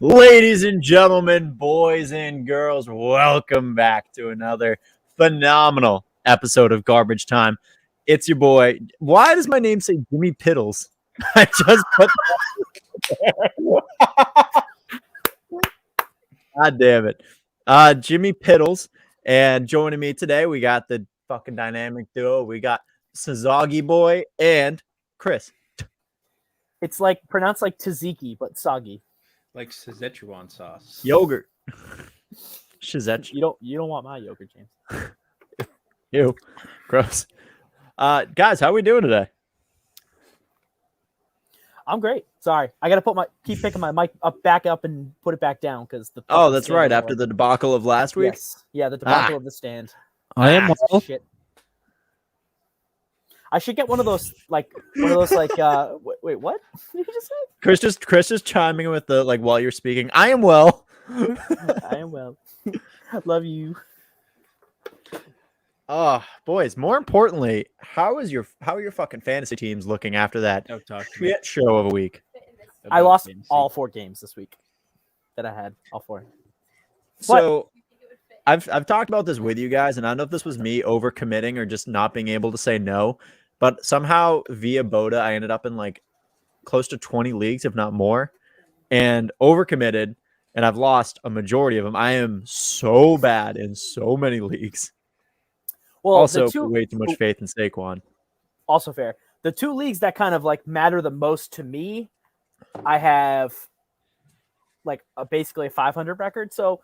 Ladies and gentlemen, boys and girls, welcome back to another phenomenal episode of Garbage Time. It's your boy. Why does my name say Jimmy Piddles? I just put that. God damn it. Jimmy Piddles. And joining me today, we got the fucking dynamic duo. We got Sazagi Boy and Chris. It's like pronounced like tzatziki, but soggy. Like Szechuan sauce. Yogurt. Shizetsu. You don't want my yogurt, James. Ew. Gross. Guys, how are we doing today? I'm great. Sorry. I gotta keep picking my mic back up and put it back down because the that's right. After the debacle of last week? Yes. Yeah, the debacle of the stand. I am well. Shit. I should get one of those like wait, what? Did you just say? Chris just chiming in with the while you're speaking. I am well. I am well. Love you. Oh, boys, more importantly, how are your fucking fantasy teams looking after that shit show of a week? I lost all 4 games this week that I had. All 4. So I've talked about this with you guys, and I don't know if this was me overcommitting or just not being able to say no, but somehow via BOTA, I ended up in close to 20 leagues, if not more, and overcommitted, and I've lost a majority of them. I am so bad in so many leagues. Well, also, way too much faith in Saquon. Also fair. The 2 leagues that kind of matter the most to me, I have basically a 500 record, so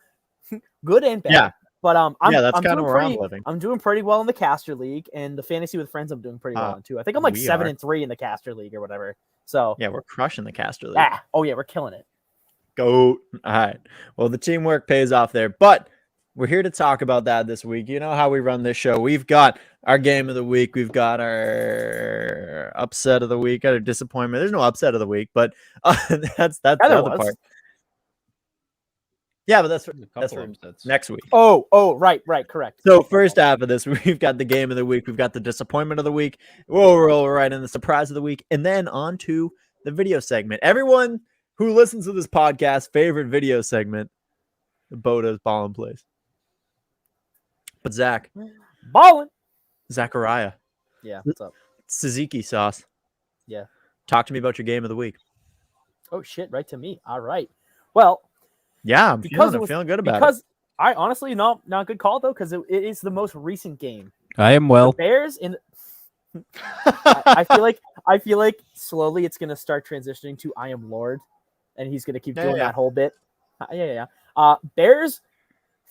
good and bad. Yeah. But that's kind of where I'm living. I'm doing pretty well in the caster league, and the fantasy with friends I'm doing pretty well in too. I think I'm 7-3 in the caster league or whatever. So yeah, we're crushing the caster league. Oh yeah, we're killing it. Go. All right. Well, the teamwork pays off there, but we're here to talk about that this week. You know how we run this show. We've got our game of the week. We've got our upset of the week, our disappointment. There's no upset of the week, but that's the other part. Yeah, but that's for next week. Oh, right, correct. So first half of this, we've got the game of the week. We've got the disappointment of the week. We'll roll right in the surprise of the week, and then on to the video segment. Everyone who listens to this podcast, favorite video segment, the BOTA's Ballin' Place. But Zach. Ballin'. Zachariah. Yeah, what's up? Tzatziki sauce. Yeah. Talk to me about your game of the week. Oh, shit, right to me. All right. Well, yeah, I'm feeling good about it. Because I honestly, not good call, though, because it is the most recent game. I am well. The Bears in... I feel like slowly it's going to start transitioning to I am Lord, and he's going to keep doing that whole bit. Bears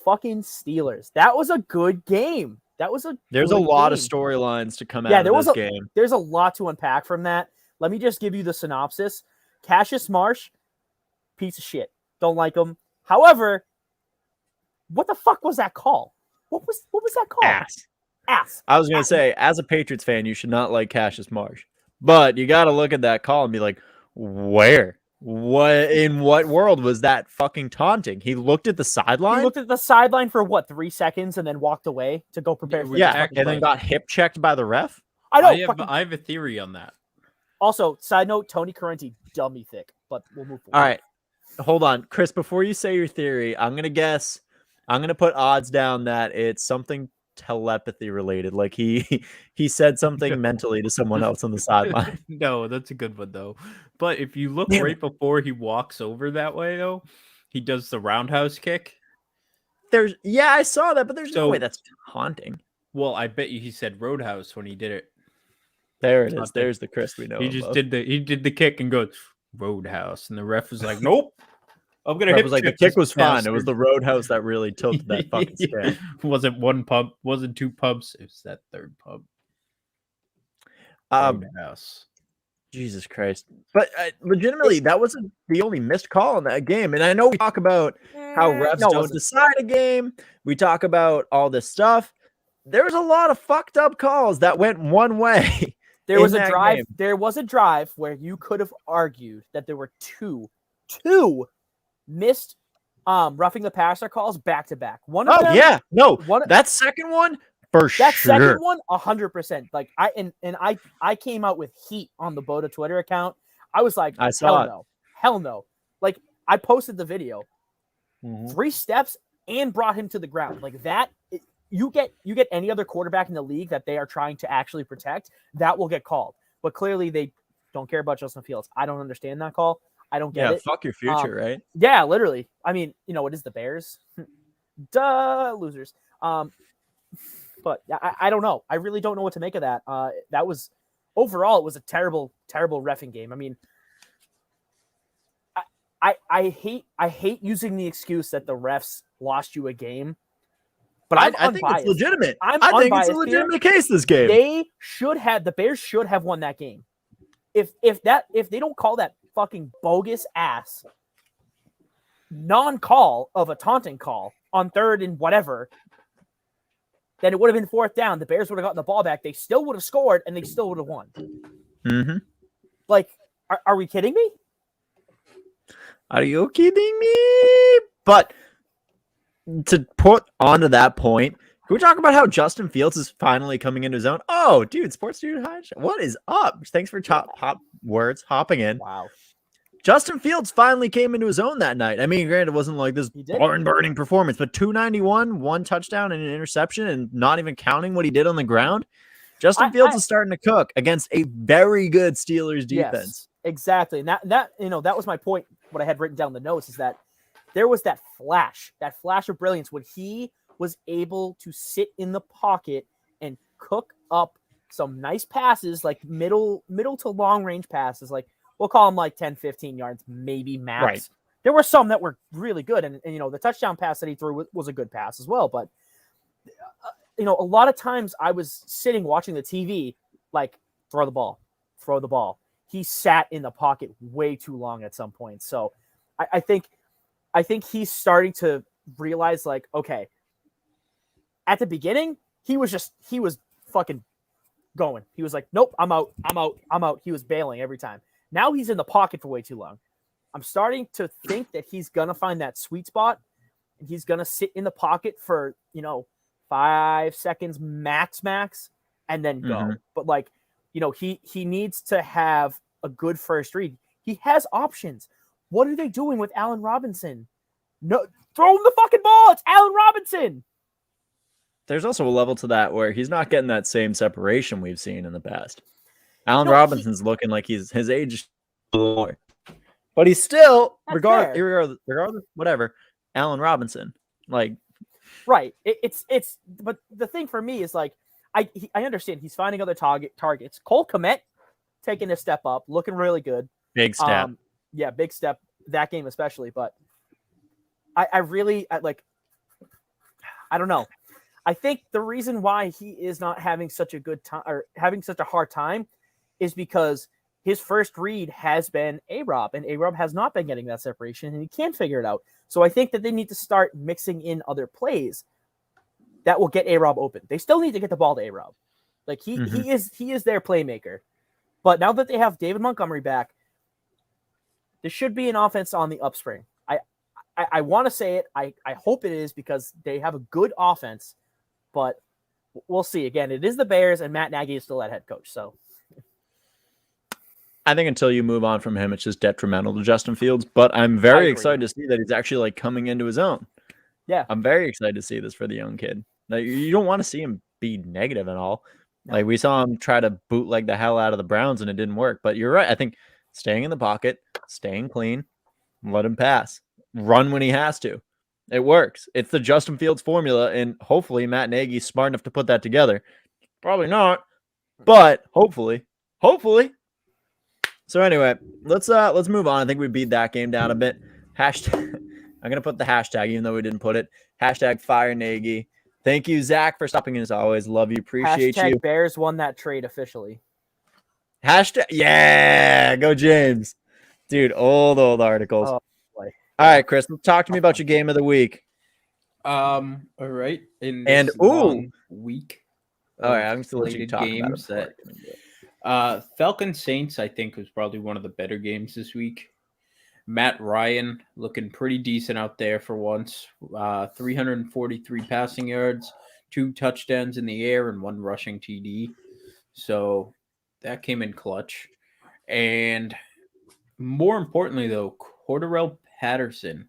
fucking Steelers. That was a good game. There's a lot of storylines to come out of this game. There's a lot to unpack from that. Let me just give you the synopsis. Cassius Marsh, piece of shit. Don't like him. However, what the fuck was that call? What was that call? Ass. I was gonna say, as a Patriots fan, you should not like Cassius Marsh, but you got to look at that call and be like, where? In what world was that fucking taunting? He looked at the sideline. He looked at the sideline for 3 seconds and then walked away to go prepare for and then got hip checked by the ref. I have a theory on that. Also, side note, Tony Correnti, dummy thick, but we'll move forward. All right. Hold on, Chris, before you say your theory, I'm going to put odds down that it's something telepathy related. Like he said something mentally to someone else on the sideline. No, that's a good one though. But if you look right before he walks over that way though, he does the roundhouse kick. I saw that, but there's no way that's haunting. Well, I bet you he said roadhouse when he did it. There it is. There's the Chris we know. He just did the kick and goes roadhouse, and the ref was like, "Nope, I'm gonna." Was like the kick was fine. It was the roadhouse that really tilted that fucking scale. Wasn't 1 pump, wasn't 2 pumps. It was that 3rd pump. Roadhouse. Jesus Christ. But legitimately, that wasn't the only missed call in that game. And I know we talk about how refs No, it don't wasn't. decide a game. We talk about all this stuff. There's a lot of fucked up calls that went one way. There was in a that drive. game. There was a drive where you could have argued that there were two missed roughing the passer calls back to back. One of them, yeah. No, that second one for sure. That second one, 100%. Like I came out with heat on the BOTA Twitter account. I was like, I saw hell no. Like I posted the video, Mhm. 3 steps and brought him to the ground. Like that, you get any other quarterback in the league that they are trying to actually protect, that will get called. But clearly they don't care about Justin Fields. I don't understand that call. I don't get it. Fuck your future, right? Yeah, literally. I mean, it is the Bears. Duh, losers. But I don't know. I really don't know what to make of that. That was overall, it was a terrible, terrible reffing game. I mean, I hate using the excuse that the refs lost you a game. But I think it's legitimate. I think it's a legitimate case this game. The Bears should have won that game. If they don't call that fucking bogus ass non-call of a taunting call on 3rd and whatever, then it would have been 4th down. The Bears would have gotten the ball back. They still would have scored, and they still would have won. Mm-hmm. Like, are we kidding me? Are you kidding me? But to put onto that point, can we talk about how Justin Fields is finally coming into his own? Oh, dude, Sports Dude High. What is up? Thanks for hopping in. Wow. Justin Fields finally came into his own that night. I mean, granted, it wasn't like this barn-burning performance, but 291, 1 touchdown and an interception, and not even counting what he did on the ground. Justin Fields is starting to cook against a very good Steelers defense. Yes, exactly. And that was my point. What I had written down in the notes is that there was that flash of brilliance when he was able to sit in the pocket and cook up some nice passes, like middle to long range passes, like we'll call them like 10, 15 yards, maybe max. Right. There were some that were really good. And the touchdown pass that he threw was a good pass as well. But, a lot of times I was sitting watching the TV, like throw the ball. He sat in the pocket way too long at some point. So I think he's starting to realize, like, okay, at the beginning, he was fucking going. He was like, nope, I'm out. He was bailing every time. Now he's in the pocket for way too long. I'm starting to think that he's going to find that sweet spot, and he's going to sit in the pocket for, 5 seconds max, and then go. Mm-hmm. But, like, he needs to have a good first read. He has options. What are they doing with Allen Robinson? No, throw him the fucking ball. It's Allen Robinson. There's also a level to that where he's not getting that same separation we've seen in the past. Allen Robinson's looking like his age is lower, but he's still regardless, whatever. Allen Robinson, like, right? It's but the thing for me is, like, I understand he's finding other targets. Cole Kmet taking a step up, looking really good. Big step. Big step that game especially. But I really don't know. I think the reason why he is not having such a good time or having such a hard time is because his first read has been A-Rob, and A-Rob has not been getting that separation, and he can't figure it out. So I think that they need to start mixing in other plays that will get A-Rob open. They still need to get the ball to A-Rob. Like, he is their playmaker. But now that they have David Montgomery back, there should be an offense on the upspring. I want to say it. I hope it is, because they have a good offense, but we'll see. Again, it is the Bears, and Matt Nagy is still that head coach. So I think until you move on from him, it's just detrimental to Justin Fields. But I'm very excited to see that he's actually, like, coming into his own. Yeah, I'm very excited to see this for the young kid. Like, you don't want to see him be negative at all. Like, we saw him try to bootleg the hell out of the Browns, and it didn't work. But you're right. I think staying in the pocket, staying clean, let him pass, run when he has to. It works. It's the Justin Fields formula, and hopefully Matt Nagy's smart enough to put that together. Probably not, but hopefully. So anyway, let's move on. I think we beat that game down a bit. Hashtag. I'm gonna put the hashtag, even though we didn't put it. Hashtag Fire Nagy. Thank you, Zach, for stopping in as always. Love you. Appreciate you. Bears won that trade officially. Hashtag, yeah, go James. Dude, old articles. Oh, boy. All right, Chris, talk to me about your game of the week. All right. In And, this long week all right, of I'm still let you slated talk about it games before I that get into it. Falcon Saints, I think, was probably one of the better games this week. Matt Ryan looking pretty decent out there for once. 343 passing yards, 2 touchdowns in the air, and 1 rushing TD. So that came in clutch. And more importantly, though, Cordarrelle Patterson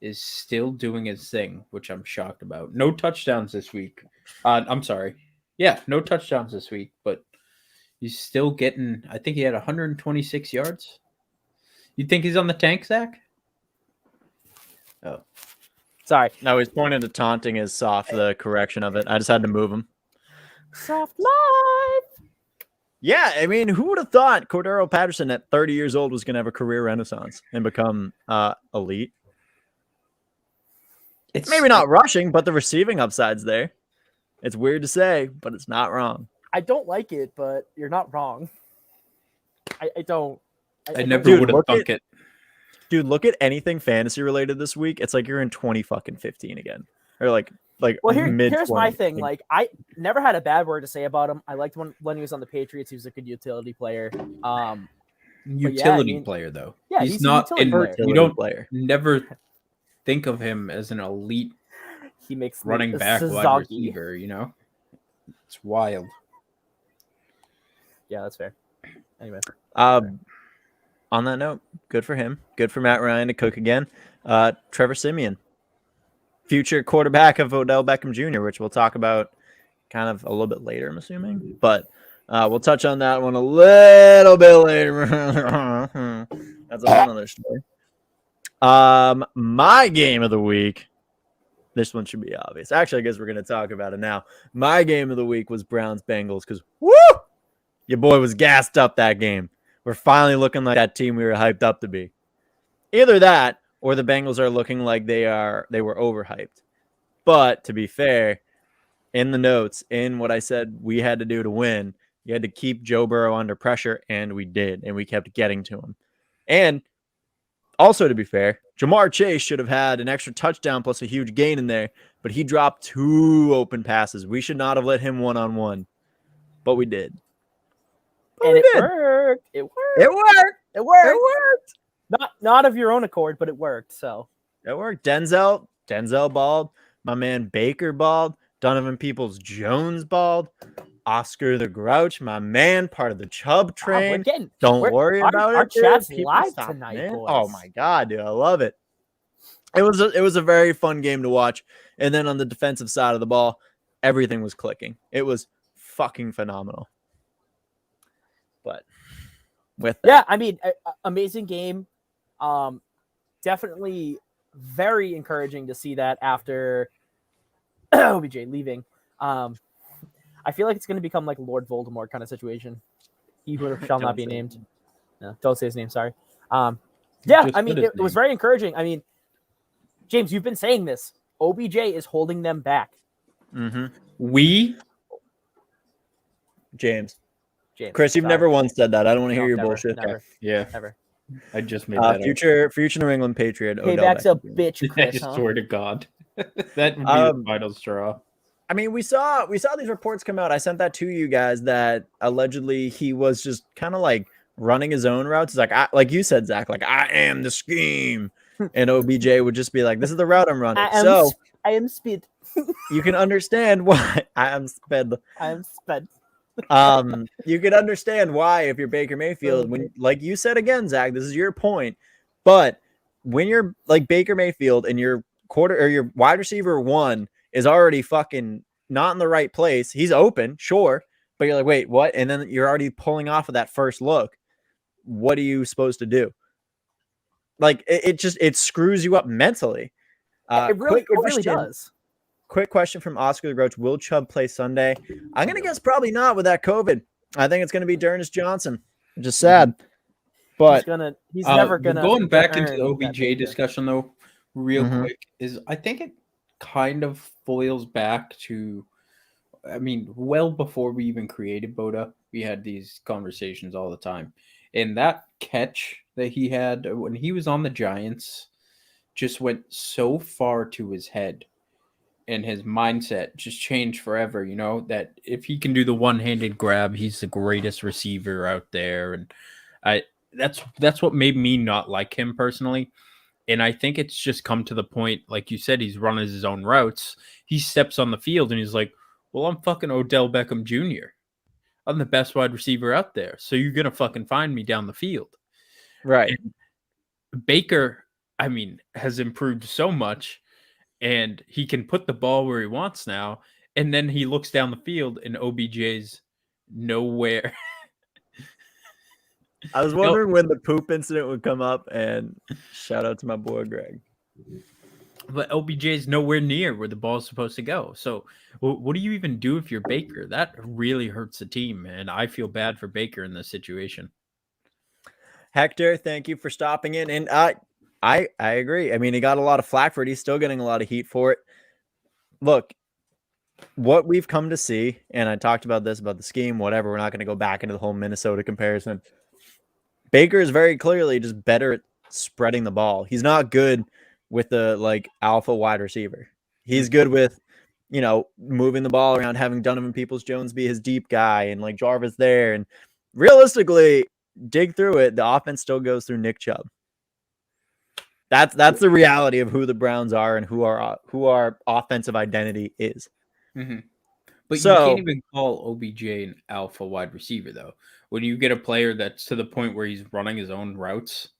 is still doing his thing, which I'm shocked about. No touchdowns this week. I'm sorry. Yeah, no touchdowns this week, but he's still getting, I think he had 126 yards. You think he's on the tank, Zach? Oh. Sorry. No, he's pointing to taunting is soft, the correction of it. I just had to move him. Soft life. Yeah, I mean, who would have thought Cordarrelle Patterson at 30 years old was going to have a career renaissance and become elite? It's maybe not rushing, but the receiving upside's there. It's weird to say, but it's not wrong. I don't like it, but you're not wrong. I don't. I never would have thunk it. Dude, look at anything fantasy related this week. It's like you're in 2015 again. Or like well, mid here's my thing. Like, I never had a bad word to say about him. I liked when he was on the Patriots. He was a good utility player. Utility player, though. Yeah, he's not a utility player. You don't never think of him as an elite he makes running back wide receiver, you know? It's wild. Yeah, that's fair. Anyway. On that note, good for him. Good for Matt Ryan to cook again. Trevor Siemian, future quarterback of Odell Beckham Jr., which we'll talk about kind of a little bit later, I'm assuming. But we'll touch on that one a little bit later. That's a whole other story. My game of the week. This one should be obvious. Actually, I guess we're going to talk about it now. My game of the week was Browns-Bengals because, woo, your boy was gassed up that game. We're finally looking like that team we were hyped up to be. Either that or the Bengals are looking like they were overhyped. But to be fair, in the notes, in what I said we had to do to win, you had to keep Joe Burrow under pressure, and we did, and we kept getting to him. And also, to be fair, Jamar Chase should have had an extra touchdown plus a huge gain in there, but he dropped 2 open passes. We should not have let him one-on-one, but we did. And it worked. It worked. It worked. It worked. It worked. Not of your own accord, but it worked. So it worked. Denzel balled. My man Baker balled. Donovan Peoples-Jones balled. Oscar the Grouch, my man, part of the Chubb train. Don't worry about it. Our chat's live tonight, boys. Oh my god, dude, I love it. It was a very fun game to watch. And then on the defensive side of the ball, everything was clicking. It was fucking phenomenal. But with that, yeah, I mean, amazing game. Definitely very encouraging to see that after OBJ leaving. I feel like it's going to become like Lord Voldemort kind of situation. He who shall not be named. No, don't say his name. Sorry. Yeah, I mean, it was very encouraging. I mean, James, you've been saying this. OBJ is holding them back. Mm-hmm. James. Chris, you've never once said that. I don't want to hear your bullshit. Never. Yeah. Never. I just made that future New England Patriot. Payback's a bitch, Chris. I swear to God. That would be the final straw. I mean, we saw these reports come out. I sent that to you guys that allegedly he was just kind of like running his own routes. He's like you said, Zach, like I am the scheme, and OBJ would just be like, "This is the route I'm running." I am speed. You can understand why I am sped. I am sped. You can understand why if you're Baker Mayfield, when like you said again, Zach, this is your point. But when you're like Baker Mayfield and your your wide receiver 1 is already fucking not in the right place. He's open, sure, but you're like, wait, what? And then you're already pulling off of that first look. What are you supposed to do? Like it screws you up mentally. It really does. Quick question from Oscar the Grouch. Will Chubb play Sunday? I'm going to guess probably not with that COVID. I think it's going to be Dearness Johnson, which is sad. But he's never going to. Going back into the OBJ discussion, though, real quick, is I think it kind of foils back to, I mean, well before we even created BOTA, We had these conversations all the time. And that catch that he had when he was on the Giants just went so far to his head, and his mindset just changed forever, that if he can do the one-handed grab, he's the greatest receiver out there. And that's what made me not like him personally. And I think it's just come to the point, like you said, he's running his own routes. He steps on the field and he's like, well, I'm fucking Odell Beckham Jr. I'm the best wide receiver out there. So you're going to fucking find me down the field. Right. And Baker, has improved so much, and he can put the ball where he wants now. And then he looks down the field and OBJ's nowhere. I was wondering when the poop incident would come up, and shout out to my boy Greg. But OBJ's nowhere near where the ball's supposed to go. So what do you even do if you're Baker? That really hurts the team, and I feel bad for Baker in this situation. Hector, thank you for stopping in. And I agree. He got a lot of flack for it. He's still getting a lot of heat for it. Look, what we've come to see, and I talked about this, about the scheme, whatever. We're not going to go back into the whole Minnesota comparison. Baker is very clearly just better at spreading the ball. He's not good with the alpha wide receiver. He's good with, moving the ball around, having Donovan Peoples-Jones be his deep guy, and Jarvis there. And realistically, dig through it, the offense still goes through Nick Chubb. That's the reality of who the Browns are and who our offensive identity is. Mm-hmm. But you can't even call OBJ an alpha wide receiver, though. When you get a player that's to the point where he's running his own routes,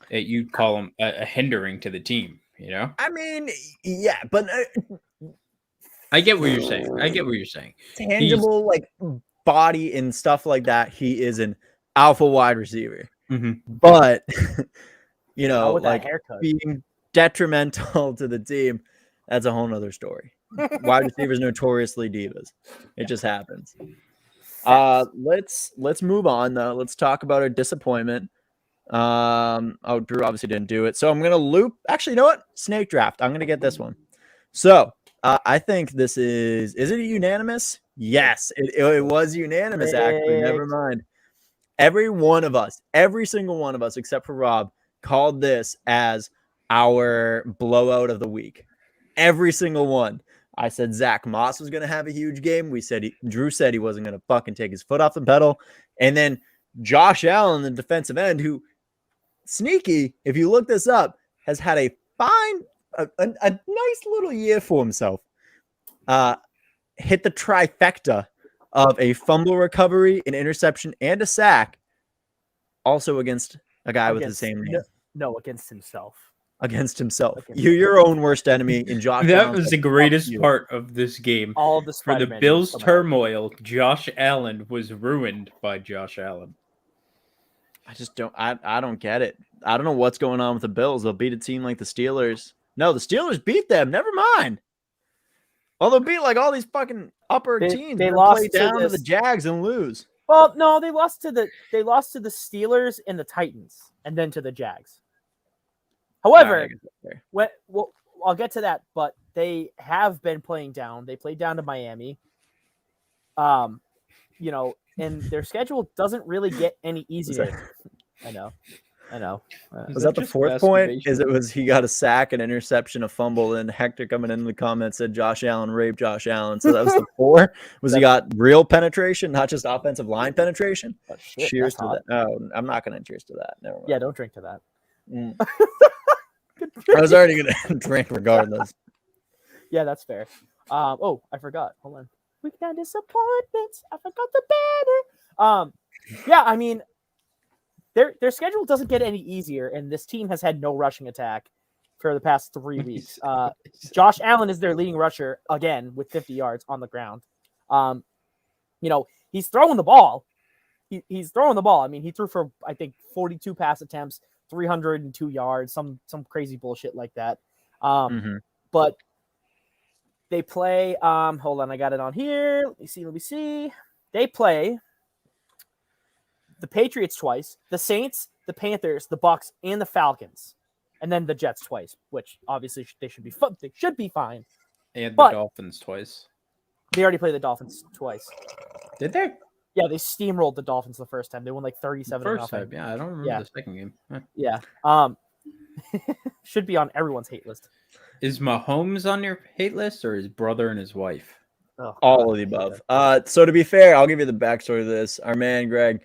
you'd call him a hindering to the team, Yeah, but I get what you're saying. Tangible, body and stuff like that, he is an alpha wide receiver. Mm-hmm. But, haircut, being detrimental to the team, that's a whole nother story. Wide receivers notoriously divas. It just happens. Let's move on though. Let's talk about our disappointment. Drew obviously didn't do it, so I'm gonna loop. Actually, you know what? Snake draft. I'm gonna get this one. So I think this is it unanimous? Yes, it was unanimous. Actually, never mind. Every single one of us, except for Rob, called this as our blowout of the week. Every single one. I said Zach Moss was going to have a huge game. Drew said he wasn't going to fucking take his foot off the pedal. And then Josh Allen, the defensive end, who sneaky, if you look this up, has had a nice little year for himself. Hit the trifecta of a fumble recovery, an interception, and a sack. Also against a guy with the same name. No, against himself. Against himself. You're your own worst enemy in Josh That Allen. was the greatest part of this game. All of the For the Bills' turmoil, Josh Allen was ruined by Josh Allen. I just don't I don't get it. I don't know what's going on with the Bills. They'll beat a team like the Steelers. No, the Steelers beat them. Never mind. Well, they'll beat all these fucking upper teams. They lost play down to the Jags and lose. Well, no, they lost to the Steelers and the Titans, and then to the Jags. However, I'll get to that, but they have been playing down. They played down to Miami. And their schedule doesn't really get any easier. I know. Was that the fourth point? He got a sack, an interception, a fumble, and Hector coming into the comments said Josh Allen raped Josh Allen. So that was the 4. He got real penetration, not just offensive line penetration? Oh, shit, cheers to that. Oh, I'm not going to cheers to that. Never mind. Yeah, don't drink to that. I was already going to drink regardless. Yeah, that's fair. I forgot. Hold on. Weekend disappointments. I forgot the banner. Their schedule doesn't get any easier, and this team has had no rushing attack for the past 3 weeks. Josh Allen is their leading rusher again with 50 yards on the ground. He's throwing the ball. He's throwing the ball. He threw for I think 42 pass attempts, 302 yards, some crazy bullshit like that. But they play. Hold on, I got it on here. Let me see. They play the Patriots twice, the Saints, the Panthers, the Bucks, and the Falcons, and then the Jets twice, which obviously they should be fine. And the Dolphins twice. They already played the Dolphins twice. Did they? Yeah, they steamrolled the Dolphins the first time. They won like 37 to First nothing. time, yeah, I don't remember the second game. Huh. Yeah. Should be on everyone's hate list. Is Mahomes on your hate list or his brother and his wife? Oh, All God, of the I hate above. that. So to be fair, I'll give you the backstory of this. Our man Greg,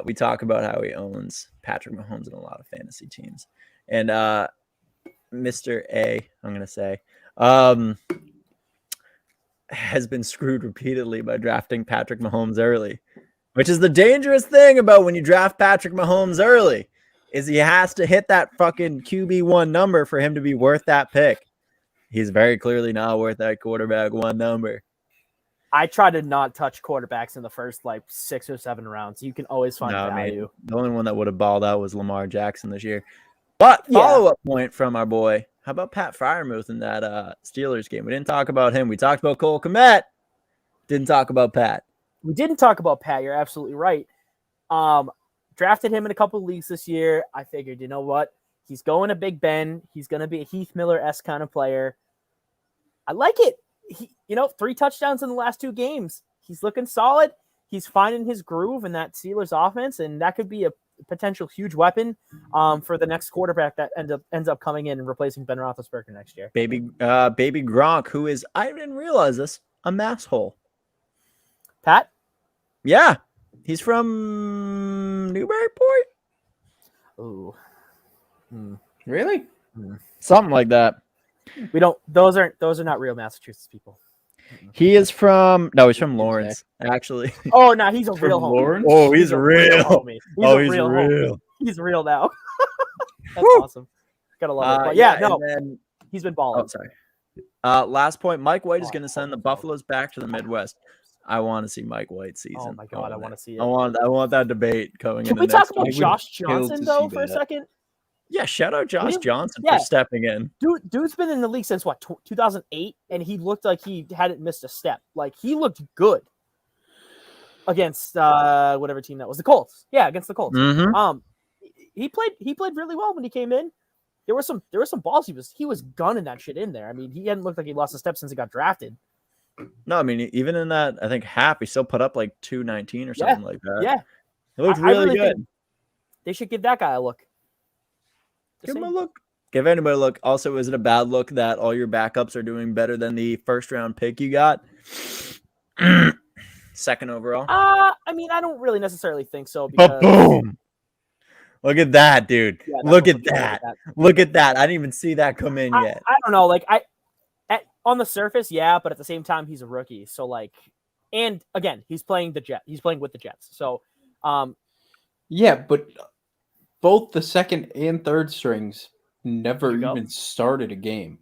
we talk about how he owns Patrick Mahomes in a lot of fantasy teams, and Mr. A, I'm gonna say, has been screwed repeatedly by drafting Patrick Mahomes early, which is the dangerous thing about when you draft Patrick Mahomes early, is he has to hit that fucking QB1 number for him to be worth that pick. He's very clearly not worth that quarterback 1 number. I try to not touch quarterbacks in the first like 6 or 7 rounds. You can always find value. The only one that would have balled out was Lamar Jackson this year. But follow-up point from our boy. How about Pat Freiermuth in that Steelers game? We didn't talk about him. We talked about Cole Kmet. Didn't talk about Pat. We didn't talk about Pat. You're absolutely right. Drafted him in a couple of leagues this year. I figured, you know what? He's going to Big Ben. He's going to be a Heath Miller-esque kind of player. I like it. 3 touchdowns in the last 2 games. He's looking solid. He's finding his groove in that Steelers offense, and that could be a potential huge weapon for the next quarterback that ends up coming in and replacing Ben Roethlisberger next year. Baby Gronk, who is, I didn't realize this, a masshole. Pat? Yeah. He's from Newburyport? Ooh. Really? Something like that. We don't. Those are not real Massachusetts people. He is from. No, he's from Lawrence, actually. Oh no, he's a real homie. Lawrence? Oh, he's real. Homie. He's real. Homie. He's real now. That's awesome. Gotta love it. But yeah, no, then, he's been balling. Oh, sorry. Last point. Mike White is going to send the Buffaloes back to the Midwest. I want to see Mike White season. Oh my God, I want to see it. I want that debate going. Can we talk about Josh Johnson though for a second? Yeah, shout out Josh Johnson for stepping in. Dude's been in the league since what 2008, and he looked like he hadn't missed a step. Like he looked good against whatever team that was, the Colts. Yeah, against the Colts. Mm-hmm. He played really well when he came in. There were some balls he was gunning that shit in there. I mean, he hadn't looked like he lost a step since he got drafted. No, I mean, even in that, I think half, he still put up like 219 or something like that. Yeah, it looked really good. They should give that guy a look. Give him a look. Give anybody a look. Also, is it a bad look that all your backups are doing better than the first round pick you got? Second overall. I mean, I don't really necessarily think so. Because... Boom! Look at that, dude. Yeah, look at that. Look at that. I didn't even see that come in yet. I don't know. Like on the surface, yeah, but at the same time, he's a rookie. So like, and again, he's playing with the Jets. So, yeah, but both the second and third strings never even started a game.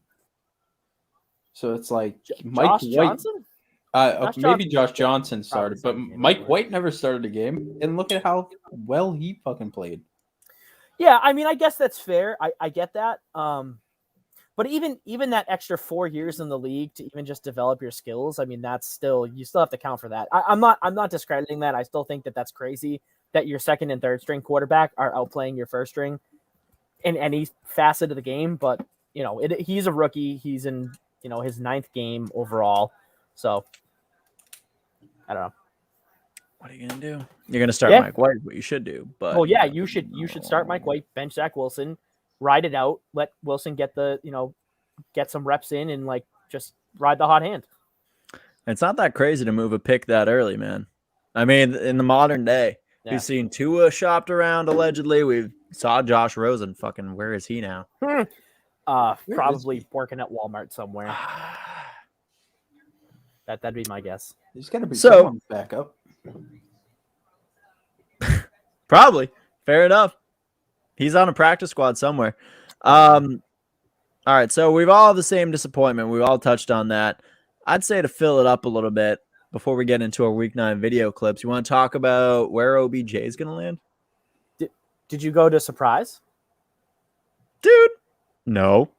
So it's like Mike White. Maybe Josh Johnson started, but Mike White never started a game. And look at how well he fucking played. Yeah, I mean, I guess that's fair. I get that. But even that extra 4 years in the league to even just develop your skills, I mean, you still have to count for that. I'm not discrediting that. I still think that that's crazy that your second and third string quarterback are outplaying your first string in any facet of the game. But he's a rookie. He's in his 9th game overall. So I don't know. What are you gonna do? You're gonna start Mike White, what you should do. But well, yeah, you should start Mike White, bench Zach Wilson, ride it out, let Wilson get some reps in, and like just ride the hot hand. It's not that crazy to move a pick that early, man. I mean, in the modern day, we've seen Tua shopped around allegedly. We saw Josh Rosen. Fucking, where is he now? Probably working at Walmart somewhere. That'd be my guess. There's got to be someone's backup. Probably. Fair enough. He's on a practice squad somewhere. All right, so we've all the same disappointment. We've all touched on that. I'd say to fill it up a little bit before we get into our Week 9 video clips, you want to talk about where OBJ is going to land? Did you go to surprise? Dude, no.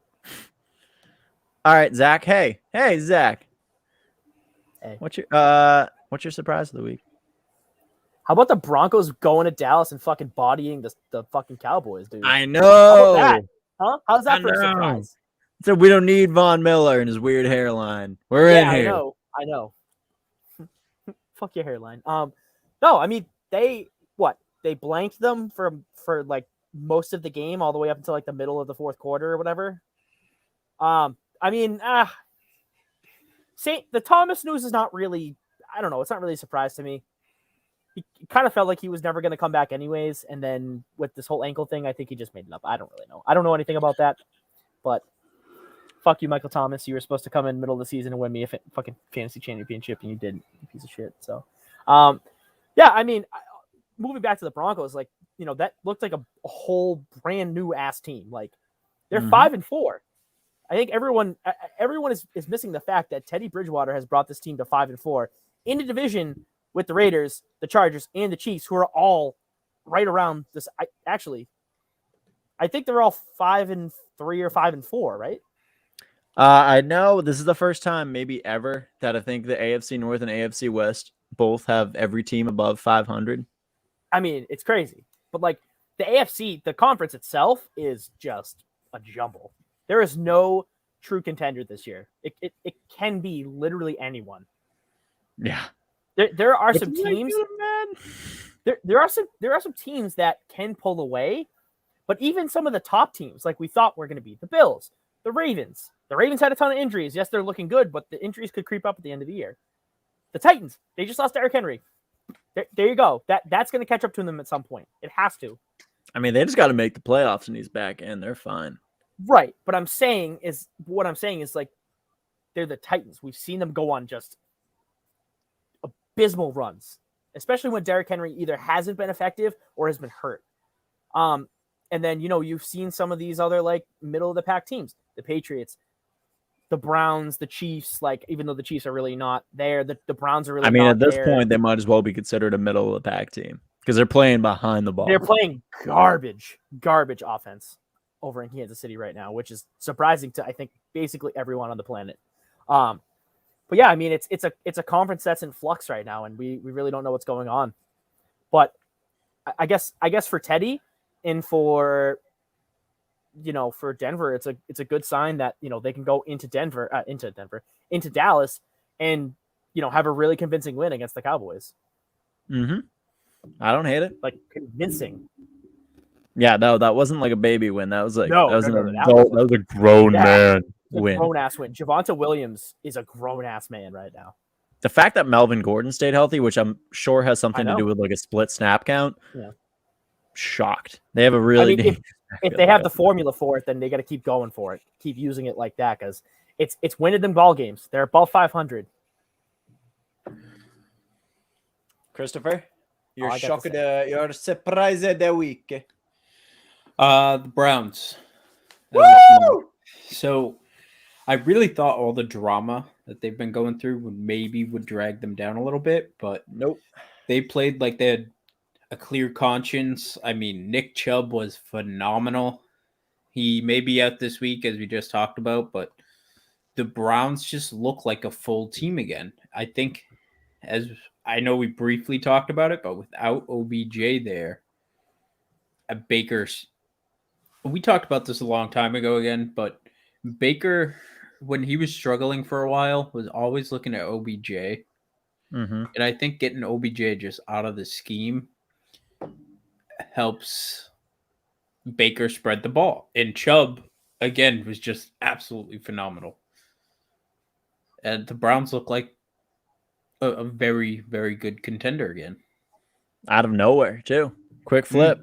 All right, Zach. Hey, Zach. Hey. What's your surprise of the week? How about the Broncos going to Dallas and fucking bodying the fucking Cowboys, dude? I know. How about that? Huh? How's that for a surprise? So we don't need Von Miller and his weird hairline. We're in here. I know. Fuck your hairline. No, No, I mean they blanked them for like most of the game, all the way up until like the middle of the fourth quarter or whatever. I mean, the Thomas news is not really. I don't know. It's not really a surprise to me. He kind of felt like he was never going to come back anyways, and then with this whole ankle thing, I think he just made it up. I don't really know. I don't know anything about that, but fuck you, Michael Thomas. You were supposed to come in the middle of the season and win me a fucking fantasy championship, and you didn't. You piece of shit. So, yeah. I mean, moving back to the Broncos, like that looked like a whole brand new ass team. Like they're 5-4. I think everyone is missing the fact that Teddy Bridgewater has brought this team to 5-4 in a division with the Raiders, the Chargers, and the Chiefs, who are all right around this. I think they're all 5-3 or 5-4, right? I know this is the first time, maybe ever, that I think the AFC North and AFC West both have every team above 500. I mean, it's crazy, but like the AFC, the conference itself is just a jumble. There is no true contender this year. It can be literally anyone. Yeah. There are some teams. There are some teams that can pull away, but even some of the top teams, like we thought were going to be the Bills, the Ravens. The Ravens had a ton of injuries. Yes, they're looking good, but the injuries could creep up at the end of the year. The Titans, they just lost Derrick Henry. There you go. That's going to catch up to them at some point. It has to. I mean, they just got to make the playoffs and he's back in. They're fine. Right, but what I'm saying is like they're the Titans. We've seen them go on just abysmal runs, especially when Derrick Henry either hasn't been effective or has been hurt. And then you've seen some of these other like middle of the pack teams, the Patriots, the Browns, the Chiefs. Like even though the Chiefs are really not there, the Browns are really. I mean, not at this there. point, they might as well be considered a middle of the pack team because they're playing behind the ball. They're playing garbage offense over in Kansas City right now, which is surprising to I think basically everyone on the planet. But yeah, I mean it's a conference that's in flux right now, and we really don't know what's going on. But I guess for Teddy and for Denver, it's a good sign that they can go into Dallas and have a really convincing win against the Cowboys. I don't hate it. Like convincing. Yeah, no, that wasn't like a baby win. That was like an adult. that was a grown man win. Grown ass win. Javonte Williams is a grown ass man right now. The fact that Melvin Gordon stayed healthy, which I'm sure has something to do with like a split snap count. Yeah. Shocked. They have a really if they have the formula for it, then they got to keep going for it. Keep using it like that because it's winning them ball games. They're above 500. Christopher, you're shocked. You're surprised of the week. The Browns. Woo! So I really thought all the drama that they've been going through would drag them down a little bit, but nope. They played like they had a clear conscience. I mean, Nick Chubb was phenomenal. He may be out this week, as we just talked about, but the Browns just look like a full team again. I think, as I know we briefly talked about it, but without OBJ there, we talked about this a long time ago again, but Baker, when he was struggling for a while, was always looking at OBJ. And I think getting OBJ just out of the scheme helps Baker spread the ball. And Chubb, again, was just absolutely phenomenal. And the Browns look like a very, very good contender again. Out of nowhere, too. Quick flip.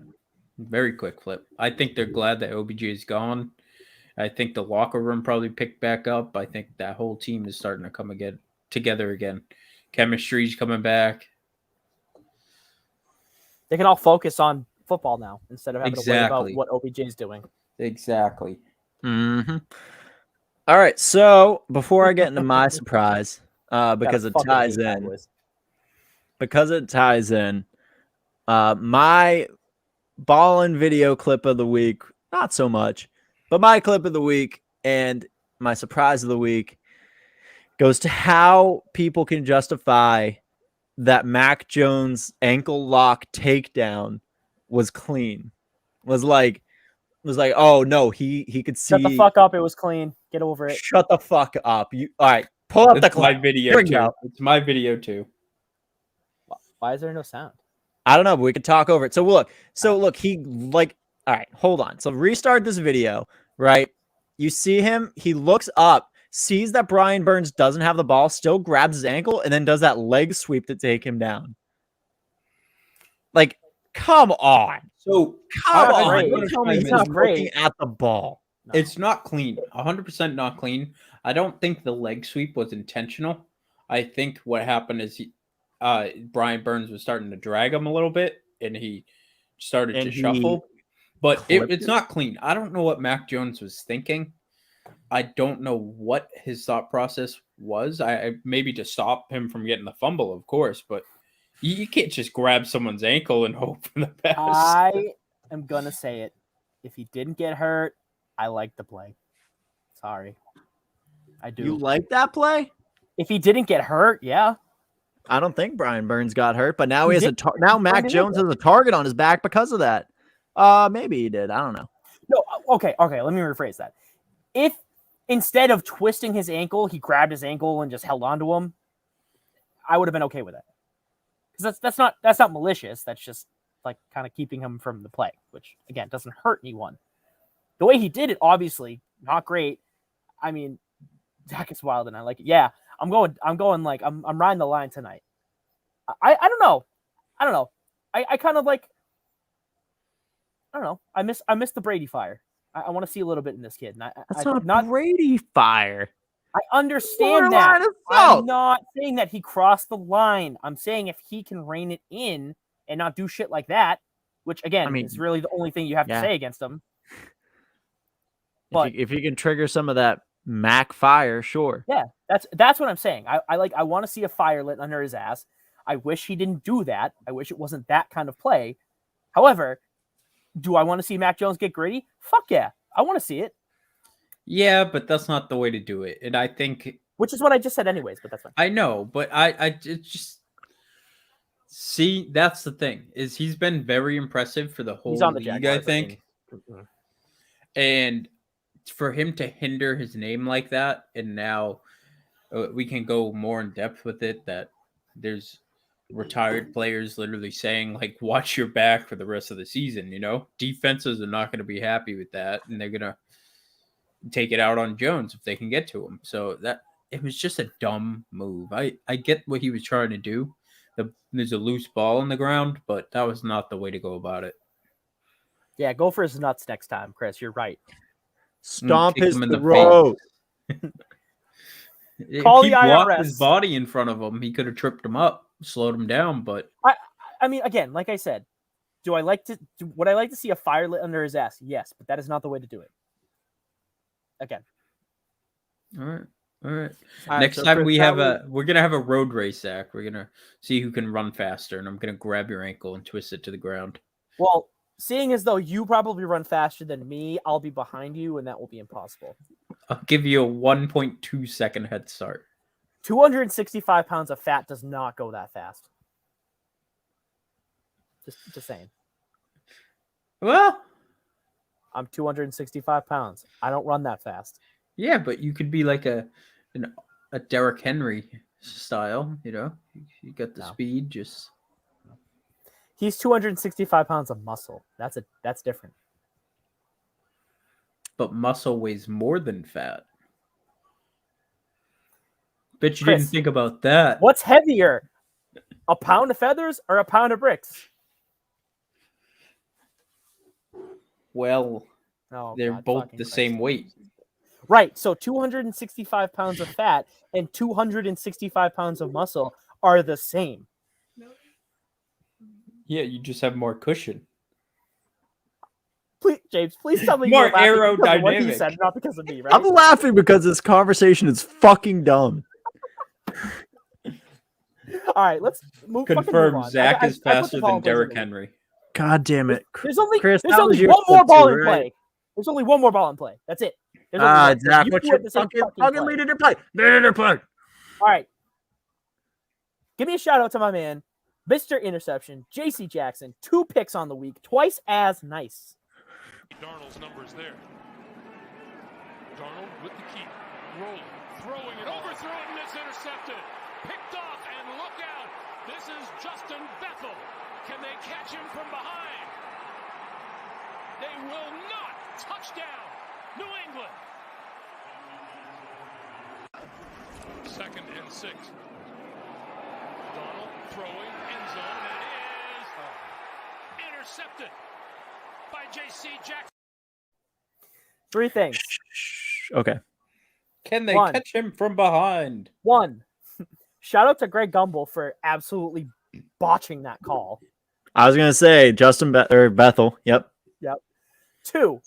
Very quick flip. I think they're glad that OBJ is gone. I think the locker room probably picked back up. I think that whole team is starting to come together again. Chemistry's coming back. They can all focus on football now instead of having to worry about what OBJ is doing. Exactly. All right. So before I get into my surprise, because it ties in, my ball and video clip of the week, not so much, but my clip of the week and my surprise of the week goes to how people can justify that Mac Jones' ankle lock takedown was clean. Was like, oh no, he could see. Shut the fuck up! It was clean. Get over it. Shut the fuck up! You all right? Pull up the clip. My video too. It's my video too. Why is there no sound? I don't know, but we could talk over it. So look, he like, all right, hold on. So restart this video, right? You see him, he looks up, sees that Brian Burns doesn't have the ball, still grabs his ankle, and then does that leg sweep to take him down. Like, come on. So Come on. great. Don't tell me It's he's not great. looking at the ball. No. It's not clean. 100% not clean. I don't think the leg sweep was intentional. I think what happened is Brian Burns was starting to drag him a little bit, and he started to shuffle. But it's not clean. I don't know what Mac Jones was thinking. I don't know what his thought process was. I maybe to stop him from getting the fumble, of course, but you can't just grab someone's ankle and hope for the best. I am gonna say it. If he didn't get hurt, I like the play. Sorry, I do. You like that play? If he didn't get hurt, yeah. I don't think Brian Burns got hurt, but now He he has now Mac Jones has a target on his back because of that. Maybe he did. I don't know. No, okay. Let me rephrase that. If instead of twisting his ankle, he grabbed his ankle and just held onto him, I would have been okay with it. Because that's not malicious. That's just like kind of keeping him from the play, which again doesn't hurt anyone. The way he did it, obviously, not great. I mean, Zach is wild, and I like it. Yeah, I'm going like I'm riding the line tonight. I don't know. I kind of like. I don't know. I miss the Brady fire. I want to see a little bit in this kid. And That's not Brady fire. I understand that. I'm not saying that he crossed the line. I'm saying if he can rein it in and not do shit like that, which again is really the only thing you have to say against him. But if you can trigger some of that Mac fire, sure. Yeah, that's what I'm saying. I want to see a fire lit under his ass. I wish he didn't do that. I wish it wasn't that kind of play. However, do I want to see Mac Jones get gritty? Fuck yeah. I want to see it. Yeah, but that's not the way to do it. And I think... Which is what I just said anyways, but that's fine. I know, but I just... See, that's the thing, is he's been very impressive for the whole league, I think. And for him to hinder his name like that, and now we can go more in depth with it, that there's retired players literally saying, like, watch your back for the rest of the season, you know? Defenses are not going to be happy with that, and they're going to take it out on Jones if they can get to him. So that it was just a dumb move. I get what he was trying to do. There's a loose ball on the ground, but that was not the way to go about it. Yeah, go for his nuts next time, Chris. You're right. Stomp his throat. Call he the blocked IRS. his body in front of him, he could have tripped him up, slowed him down. But I mean, again, like I said, would I like to see a fire lit under his ass? Yes, but that is not the way to do it. Again. All right. Next time we're gonna have a road race, Zach. We're gonna see who can run faster, and I'm gonna grab your ankle and twist it to the ground. Well, seeing as though you probably run faster than me, I'll be behind you, and that will be impossible. I'll give you a 1.2 second head start. 265 pounds of fat does not go that fast. Just saying. Well, I'm 265 pounds. I don't run that fast. Yeah, but you could be like a Derrick Henry style, you know? You got the speed, just... He's 265 pounds of muscle. That's different. But muscle weighs more than fat. Bet you Chris, didn't think about that. What's heavier? A pound of feathers or a pound of bricks? Well, they're both the same weight. Right, so 265 pounds of fat and 265 pounds of muscle are the same. Yeah, you just have more cushion. Please, James, please tell me more you're laughing because of what aerodynamic. he said, not because of me, right? I'm laughing because this conversation is fucking dumb. All right, let's move. Confirm move on. Zach is I put faster the ball than in play Derrick for me. Henry. God damn it. There's only Chris, one more ball in play. There's only one more ball in play. That's it. Zach, what's your fucking lead in your play? Lead in your play. All right. Give me a shout out to my man, Mr. Interception, JC Jackson. 2 picks on the week, twice as nice. Darnold's numbers there. Darnold with the key. Rolling, throwing it, overthrown, and it's intercepted. Picked off, and look out. This is Justin Bethel. Can they catch him from behind? They will not. Touchdown, New England. 2nd and 6. Donald throwing, end zone, and it is intercepted by J.C. Jackson. 3 things. Okay. Can they One. catch him from behind? 1, shout out to Greg Gumbel for absolutely botching that call. I was gonna say Justin Bethel. Yep. 2,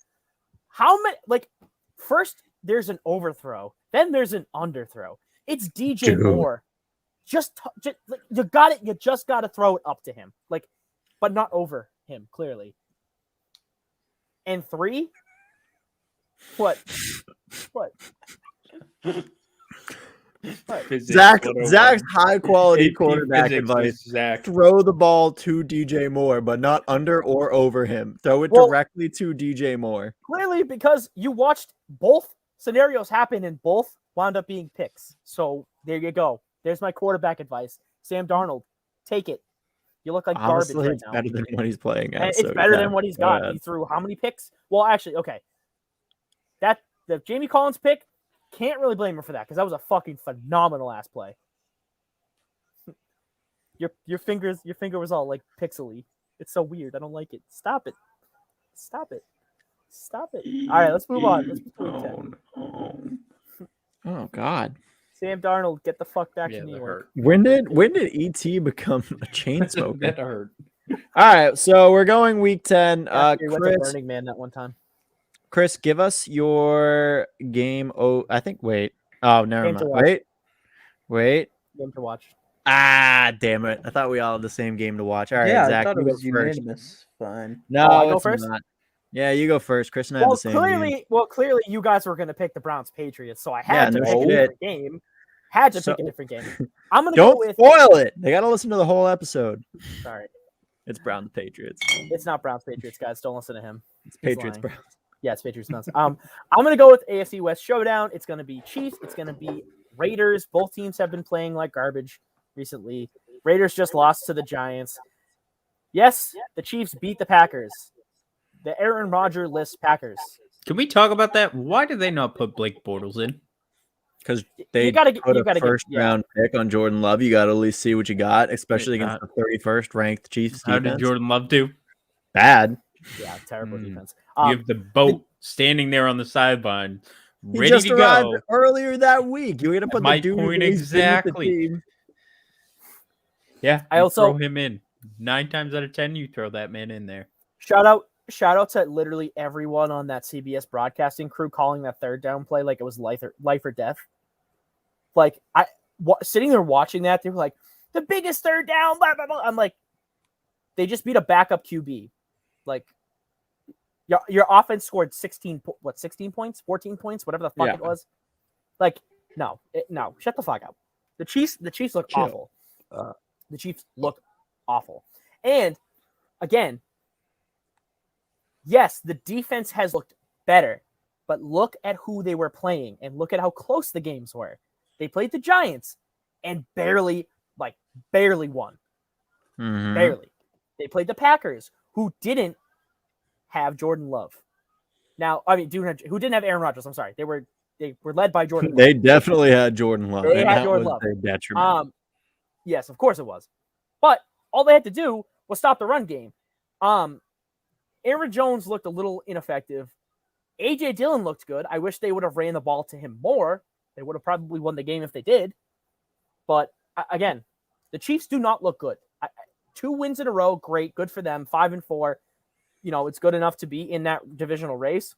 how many? Like, first there's an overthrow, then there's an underthrow. It's DJ Dude. Moore. Just like, you got it. You just got to throw it up to him, like, but not over him. Clearly. And 3, what? What? Zach's high quality AP quarterback physics with advice. Zach. Throw the ball to DJ Moore, but not under or over him. Throw it Well- directly to DJ Moore. Clearly, because you watched both scenarios happen and both wound up being picks. So there you go. There's my quarterback advice. Sam Darnold, take it. You look like Honestly, garbage right it's now. better than what he's playing at. And it's so better yeah, than what he's go got. ahead. He threw how many picks? Well, actually, okay. That the Jamie Collins pick, can't really blame him for that because that was a fucking phenomenal ass play. Your finger was all like pixely. It's so weird. I don't like it. Stop it. Stop it. Stop it. All right, let's move on. Let's move to Oh God. Sam Darnold, get the fuck back Yeah, to New that York. hurt. When did ET become a chain smoker? That hurt. All right, so we're going week 10. After he went to Chris, Burning Man that one time. Chris, give us your game. Oh, I think. Wait. Oh, never Game to mind. watch. Wait. Game to watch. Ah, damn it! I thought we all had the same game to watch. All right, Yeah, Zach, I thought you it go was first. unanimous. Fine. No, Oh, I go it's first? not. Yeah, you go first. Chris and I have Well, the same game. clearly, you guys were going to pick the Browns Patriots, so I Yeah, had to no pick a shit. different game. Had to So- pick a different game. I'm going to go Don't with. spoil it. They got to listen to the whole episode. Sorry, It's Browns Patriots. it's not Browns Patriots, guys. Don't listen to him. It's He's Patriots lying. Browns. Yeah, it's Patriots Browns. I'm going to go with AFC West Showdown. It's going to be Chiefs. It's going to be Raiders. Both teams have been playing like garbage recently. Raiders just lost to the Giants. Yes, the Chiefs beat the Packers. The Aaron Rodgers list Packers. Can we talk about that? Why did they not put Blake Bortles in? Because they gotta get- put you a gotta get- first yeah. round pick on Jordan Love. You got to at least see what you got, especially Wait, against the 31st ranked Chiefs How did defense. Jordan Love do? Bad. Yeah, terrible Hmm. defense. You have the boat standing there on the sideline, He ready just to arrived go. earlier that week. You got to put My the dude point who's been with the exactly. team. Yeah, I you also- throw him in. 9 times out of 10, you throw that man in there. Shout out to literally everyone on that CBS broadcasting crew calling that third down play like it was life or death. Like sitting there watching that, they were like, the biggest third down, blah, blah, blah. I'm like, they just beat a backup QB. Like your offense scored 16 points, 14 points, whatever the fuck Yeah. it was. Like, no, shut the fuck up. The Chiefs look Chill. awful. The Chiefs look awful. And again, yes, the defense has looked better, but look at who they were playing and look at how close the games were. They played the Giants and barely won. Mhm. Barely. They played the Packers, who didn't have Jordan Love. Now, I mean, who didn't have Aaron Rodgers? I'm sorry. They were led by Jordan Love. They definitely had Jordan Love. They and had that Jordan was Love. their detriment. Yes, of course it was. But all they had to do was stop the run game. Aaron Jones looked a little ineffective. AJ Dillon looked good. I wish they would have ran the ball to him more. They would have probably won the game if they did. But again, the Chiefs do not look good. 2 wins in a row, great, good for them. 5-4, it's good enough to be in that divisional race.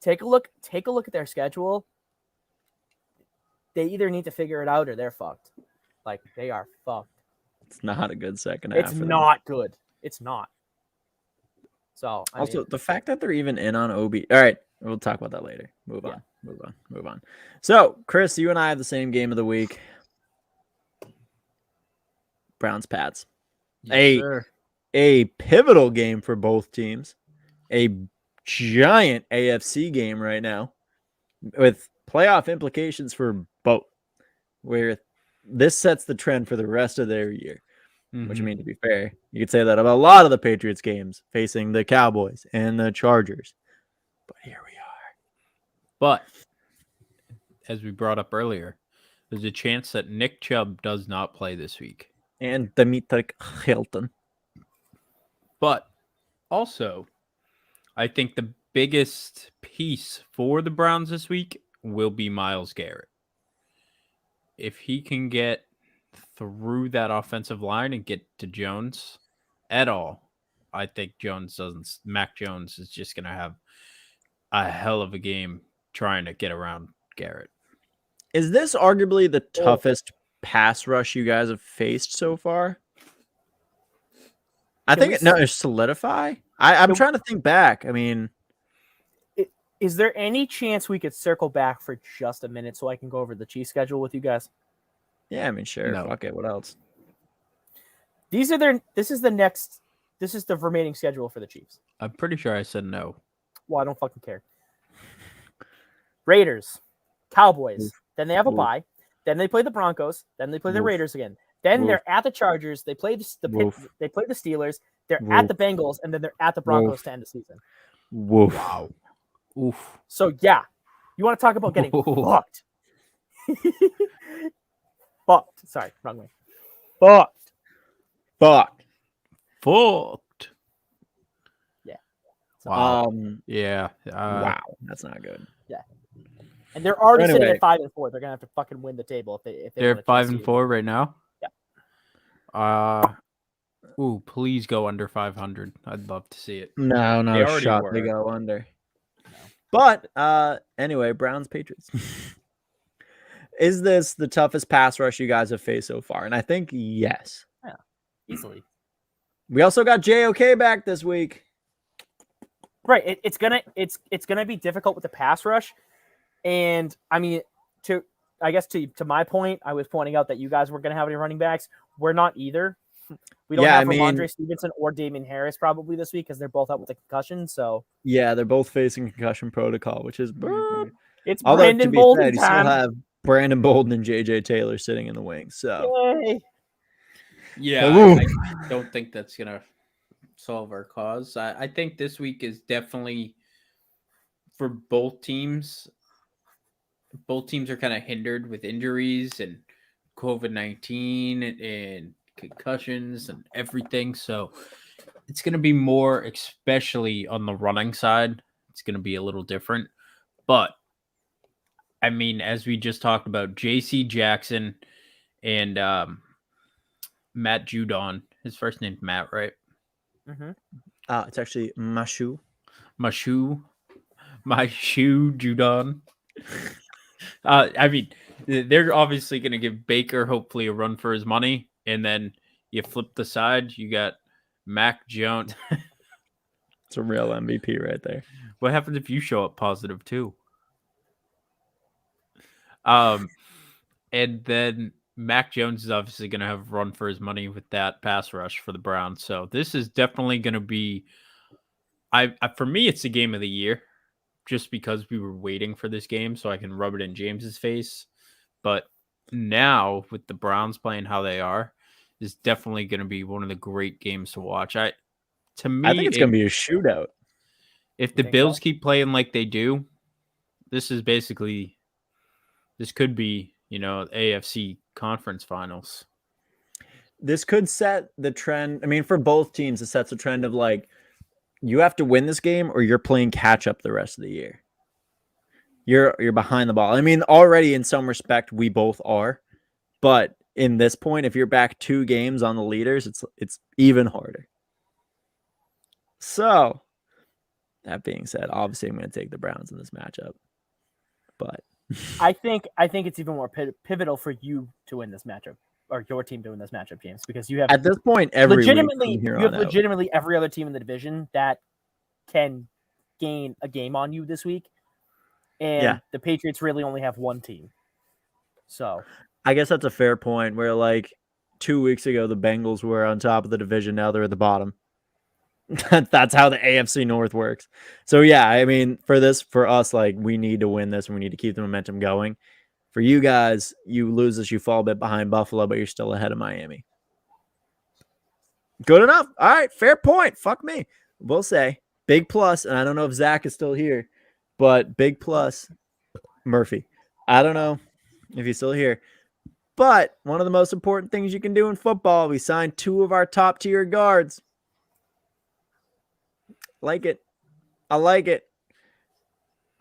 Take a look at their schedule. They either need to figure it out or they're fucked. Like, they are fucked. It's not a good second half. It's for them. not good. It's not. So Also, the fact that they're even in on OB. All right, we'll talk about that later. Move on. So, Chris, you and I have the same game of the week. Browns Pats. A pivotal game for both teams. A giant AFC game right now with playoff implications for both. With this sets the trend for the rest of their year. Which, I Mhm. mean, to be fair, you could say that about a lot of the Patriots games facing the Cowboys and the Chargers. But here we are. But as we brought up earlier, there's a chance that Nick Chubb does not play this week. And Dimitri Hilton. But also, I think the biggest piece for the Browns this week will be Myles Garrett. If he can get through that offensive line and get to Jones at all, I think Mac Jones is just going to have a hell of a game trying to get around Garrett. Is this arguably the toughest pass rush you guys have faced so far? I think it's solidify. I'm trying to think back. I mean, is there any chance we could circle back for just a minute so I can go over the Chiefs schedule with you guys? yeah, I mean, sure. No. Fuck it. What else? This is the remaining schedule for the Chiefs. I'm pretty sure I said no. Well, I don't fucking care. Raiders, Cowboys. Then they have a Oof. bye. Then they play the Broncos. Then they play the Oof. Raiders again. Then Oof. they're at the Chargers. They play Oof. they play the Steelers. They're at Oof. the Bengals, and then they're at the Broncos Oof. to end the season. Woof. Wow. Oof. So yeah, you want to talk about getting Oof. fucked? Fucked. Sorry, wrong way. Fucked. Fuck. Fucked. So, Wow. Yeah. Wow. That's not good. and they're already sitting anyway. at 5-4. They're gonna have to fucking win the table if they They're want to 5-4 right now. Yeah. Ooh, please go under 500. I'd love to see it. No, They not a already shot. were. They go under. But anyway, Browns Patriots. Is this the toughest pass rush you guys have faced so far? And I think yes. easily. We also got JOK back this week. Right. It's gonna be difficult with the pass rush. And I mean, to my point, I was pointing out that you guys weren't gonna have any running backs. We're not either. We don't have Ramondre Stevenson or Damien Harris probably this week because they're both out with a concussion. So Yeah, they're both facing concussion protocol, which is it's although to Brandon be Bolden said, you still time. have Brandon Bolden and JJ Taylor sitting in the wings. So Yay. Yeah, Ooh. I don't think that's going to solve our cause. I think this week is definitely for both teams. Both teams are kind of hindered with injuries and COVID-19 and concussions and everything. So it's going to be more, especially on the running side, it's going to be a little different. But I mean, as we just talked about, J.C. Jackson and Matt Judon. His first name's Matt, right? Mm-hmm. it's actually Mashu. My shoe Judon. I mean, they're obviously going to give Baker hopefully a run for his money, and then you flip the side, you got Mac Jones. It's a real MVP right there. What happens if you show up positive too? And then Mac Jones is obviously going to have run for his money with that pass rush for the Browns. So this is definitely going to be, for me, it's the game of the year, just because we were waiting for this game so I can rub it in James's face. But now with the Browns playing how they are, is definitely going to be one of the great games to watch. I think it's going to be a shootout. If the Bills keep playing like they do, this could be, AFC conference finals. This could set the trend. I mean, for both teams, it sets a trend of like, you have to win this game or you're playing catch up the rest of the year. You're behind the ball. I mean, already in some respect, we both are. But in this point, if you're back 2 games on the leaders, it's even harder. So, that being said, obviously I'm going to take the Browns in this matchup. But I think it's even more pivotal for you to win this matchup, or your team to win this matchup, James, because you have at this point legitimately every other team in the division that can gain a game on you this week, and the Patriots really only have one team. So I guess that's a fair point. Where like 2 weeks ago the Bengals were on top of the division, now they're at the bottom. That's how the AFC North works. So yeah, I mean, for us, like, we need to win this and we need to keep the momentum going. For you guys, you lose this, you fall a bit behind Buffalo, but you're still ahead of Miami. Good enough. All right, fair point. Fuck me. We'll say big plus, and I don't know if Zach is still here, but big plus, Murphy. I don't know if he's still here, but one of the most important things you can do in football, we signed 2 of our top tier guards. Like it. I like it.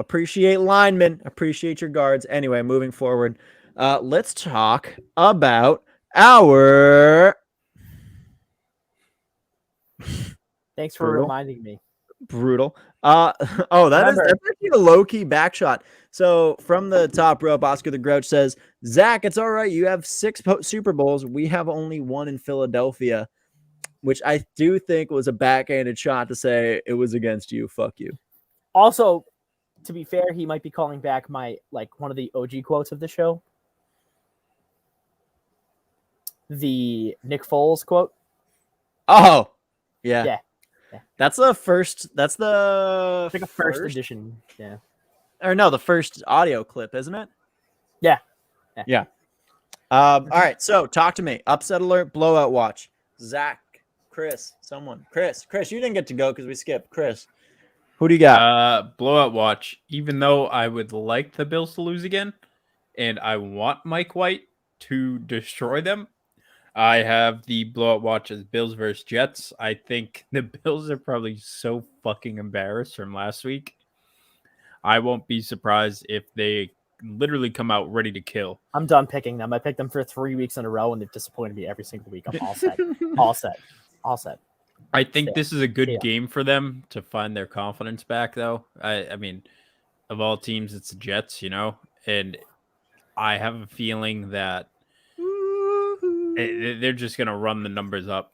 Appreciate linemen. Appreciate your guards. Anyway, moving forward, let's talk about our... Thanks for reminding me. Brutal. That's actually a low-key back shot. So from the top rope, Oscar the Grouch says, Zach, it's all right. You have 6 Super Bowls. We have only 1 in Philadelphia, which I do think was a backhanded shot to say it was against you. Fuck you. Also, to be fair, he might be calling back my one of the OG quotes of the show. The Nick Foles quote. Oh, yeah. Yeah. That's the first. That's the It's like a first edition. Yeah. Or no, the first audio clip, isn't it? Yeah. Yeah. All right. So talk to me. Upset alert. Blowout watch. Zach, Chris, someone. Chris, you didn't get to go because we skipped. Chris, who do you got? Blowout watch. Even though I would like the Bills to lose again, and I want Mike White to destroy them, I have the blowout watch as Bills versus Jets. I think the Bills are probably so fucking embarrassed from last week. I won't be surprised if they literally come out ready to kill. I'm done picking them. I picked them for 3 weeks in a row, and they've disappointed me every single week. I'm all set. all set. I think this is a good game for them to find their confidence back, though. I mean, of all teams, it's the Jets, and I have a feeling that they're just going to run the numbers up.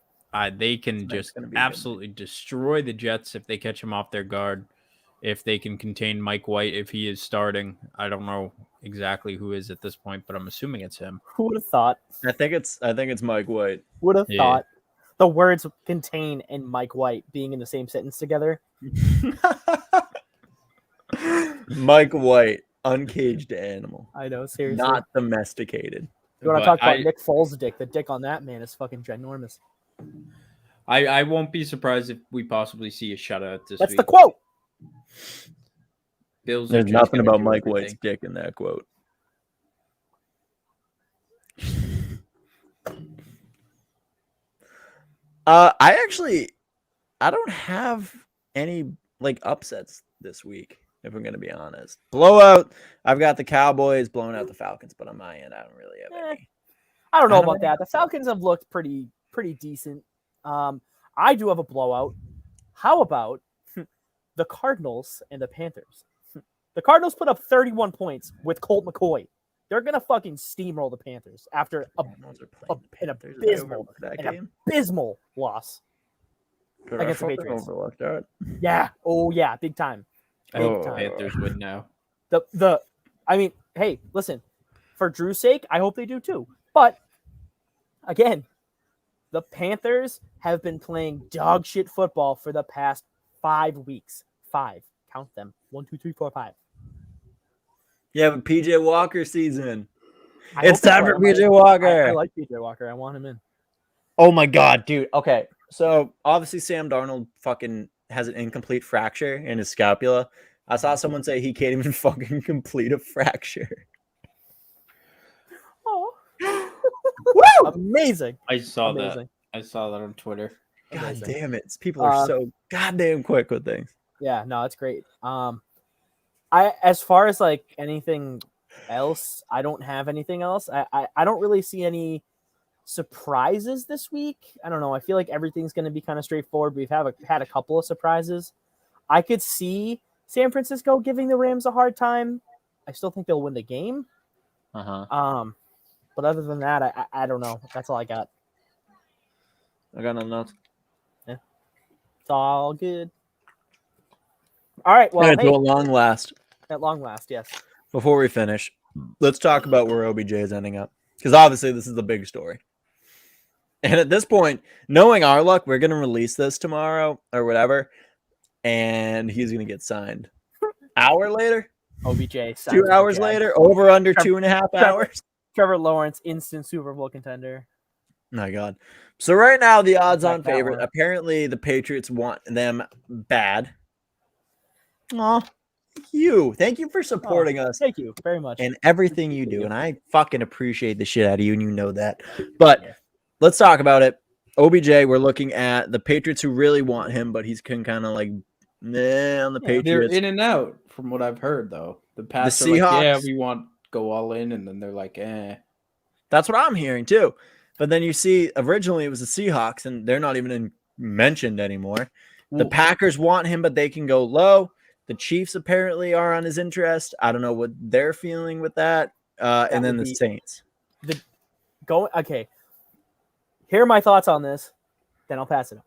They can just absolutely destroy the Jets if they catch them off their guard. If they can contain Mike White, if he is starting. I don't know exactly who is at this point, but I'm assuming it's him. Who would have thought? I think it's Mike White. Would have thought the words contain and Mike White being in the same sentence together. Mike White, uncaged animal. I know, seriously. Not domesticated. You want to talk about Nick Foles' dick? The dick on that man is fucking ginormous. I won't be surprised if we possibly see a shutout this week. That's the quote. Bills. There's nothing about Mike White's dick in that quote. I don't have any upsets this week, if I'm going to be honest. Blowout, I've got the Cowboys blowing out the Falcons, but on my end, I don't really have any. I don't know about that. The Falcons have looked pretty decent. I do have a blowout. How about the Cardinals and the Panthers? The Cardinals put up 31 points with Colt McCoy. They're going to fucking steamroll the Panthers after an abysmal loss against the Patriots. Yeah. Oh, yeah. Big time. Panthers win now. Hey, listen. For Drew's sake, I hope they do too. But, again, the Panthers have been playing dog shit football for the past 5 weeks. 5. Count them. 1, 2, 3, 4, 5. Yeah, but PJ Walker season. It's time for PJ Walker. I like PJ Walker. I want him in. Oh my god, dude. Okay. So obviously Sam Darnold fucking has an incomplete fracture in his scapula. I saw someone say he can't even fucking complete a fracture. Oh. Woo! Amazing. I saw that on Twitter. God damn it. People are so goddamn quick with things. Yeah, no, it's great. As far as anything else, I don't have anything else. I don't really see any surprises this week. I don't know. I feel like everything's going to be kind of straightforward. We've had a couple of surprises. I could see San Francisco giving the Rams a hard time. I still think they'll win the game. But other than that, I don't know. That's all I got. I got nothing else. Yeah. It's all good. All right. Well, at long last. At long last, yes. Before we finish, let's talk about where OBJ is ending up. Because obviously this is the big story. And at this point, knowing our luck, we're going to release this tomorrow or whatever. And he's going to get signed. Hour later? OBJ. signs 2 with the hours Jags. later, over under Trevor- 2.5 Trevor- hours. Trevor Lawrence, instant Super Bowl contender. My God. So right now, the odds-on Like that favorite. one. Apparently, the Patriots want them bad. Aw, thank you for supporting us Thank you very much. and everything you do, and I fucking appreciate the shit out of you, and you know that. But let's talk about it. OBJ, we're looking at the Patriots who really want him, but he's kind of like, nah, on the They're Patriots. in and out from what I've heard, though. The Pats are Seahawks- like, yeah, we want go all in, and then they're like, eh. That's what I'm hearing too. But then you see, originally it was the Seahawks, and they're not even mentioned anymore. The Well, Packers want him, but they can go low. The Chiefs apparently are on his interest. I don't know what they're feeling with that. And then would the be- Saints. Okay. Here are my thoughts on this. Then I'll pass it on.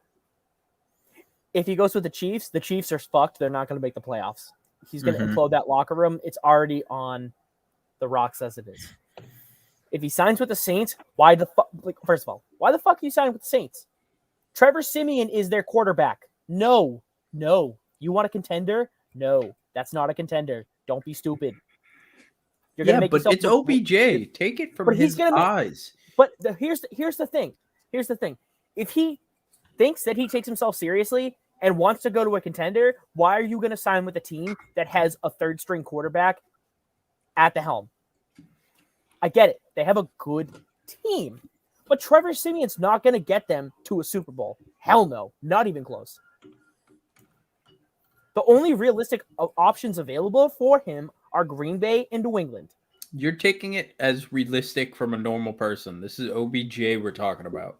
If he goes with the Chiefs are fucked. They're not going to make the playoffs. He's going to implode that locker room. It's already on the rocks as it is. If he signs with the Saints, why the fuck? Like, first of all, why the fuck are you signing with the Saints? Trevor Siemian is their quarterback. No. You want a contender? No, that's not a contender. Don't be stupid. You're gonna make but yourself it's look- OBJ. Take it from But he's his gonna make- eyes. But here's the thing. Here's the thing. If he thinks that he takes himself seriously and wants to go to a contender, why are you going to sign with a team that has a third string quarterback at the helm? I get it. They have a good team. But Trevor Siemian's not going to get them to a Super Bowl. Hell no. Not even close. The only realistic options available for him are Green Bay and New England. You're taking it as realistic from a normal person. This is OBJ we're talking about.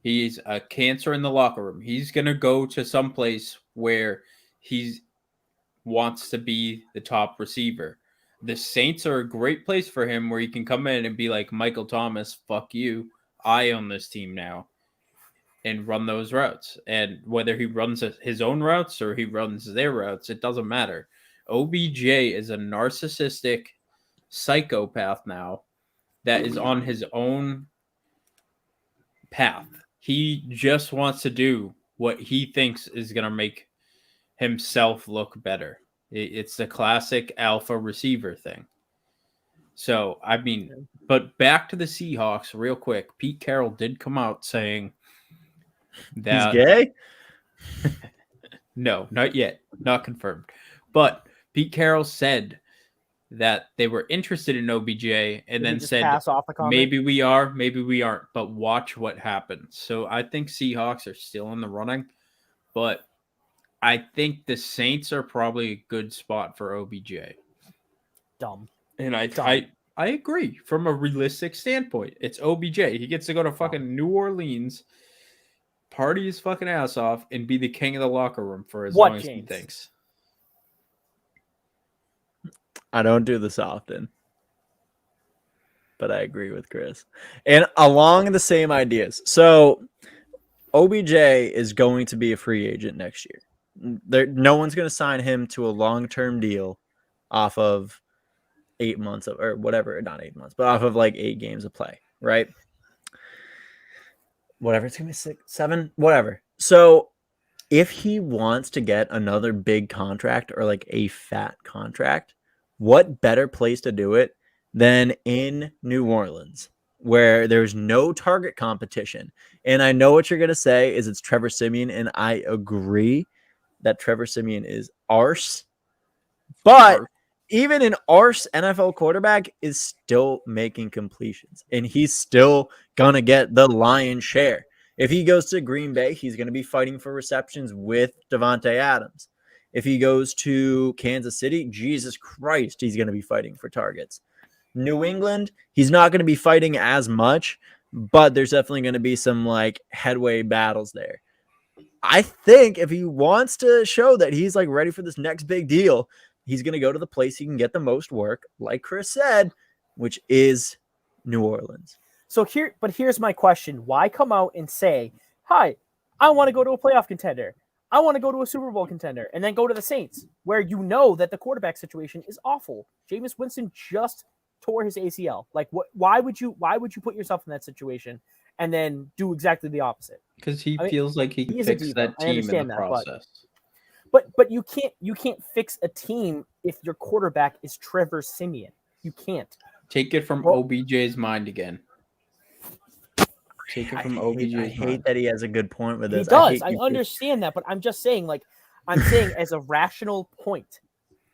He's a cancer in the locker room. He's going to go to some place where he wants to be the top receiver. The Saints are a great place for him where he can come in and be like, Michael Thomas, fuck you. I own this team now, and run those routes. And whether he runs his own routes or he runs their routes, it doesn't matter. OBJ is a narcissistic psychopath now that is on his own path. He just wants to do what he thinks is going to make himself look better. It's the classic alpha receiver thing. So, I mean, but back to the Seahawks real quick. Pete Carroll did come out saying that He's gay? No, not yet. Not confirmed. But Pete Carroll said that they were interested in OBJ and Did he then just said, pass off the comment? maybe we are, maybe we aren't, but watch what happens. So I think Seahawks are still in the running, but I think the Saints are probably a good spot for OBJ. Dumb. And I agree from a realistic standpoint. It's OBJ. He gets to go to fucking New Orleans, party his fucking ass off, and be the king of the locker room for as long as he thinks. I don't do this often, but I agree with Chris. And along the same ideas. So OBJ is going to be a free agent next year. No one's going to sign him to a long-term deal off of 8 months of, or whatever, not 8 months, but off of like 8 games of play, right? Whatever, it's going to be 6, 7, whatever. So if he wants to get another big contract or like a fat contract, what better place to do it than in New Orleans, where there's no target competition? And I know what you're going to say is it's Trevor Siemian, and I agree that Trevor Siemian is arse. But even an arse NFL quarterback is still making completions, and he's still going to get the lion's share. If he goes to Green Bay, he's going to be fighting for receptions with Devontae Adams. If he goes to Kansas City, Jesus Christ, he's going to be fighting for targets. New England, he's not going to be fighting as much, but there's definitely going to be some like headway battles there. I think if he wants to show that he's like ready for this next big deal, he's going to go to the place he can get the most work, like Chris said, which is New Orleans. So here's my question. Why come out and say, hi, I want to go to a playoff contender. I want to go to a Super Bowl contender, and then go to the Saints, where you know that the quarterback situation is awful. Jameis Winston just tore his ACL. Like, why would you put yourself in that situation and then do exactly the opposite? Because he feels like he can fix that team in the process. But you can't fix a team if your quarterback is Trevor Siemian. You can't. Take it from OBJ's mind again. Take it from OBJ's I mind. hate that he has a good point with He this. does. I understand that, but I'm just saying, I'm saying as a rational point.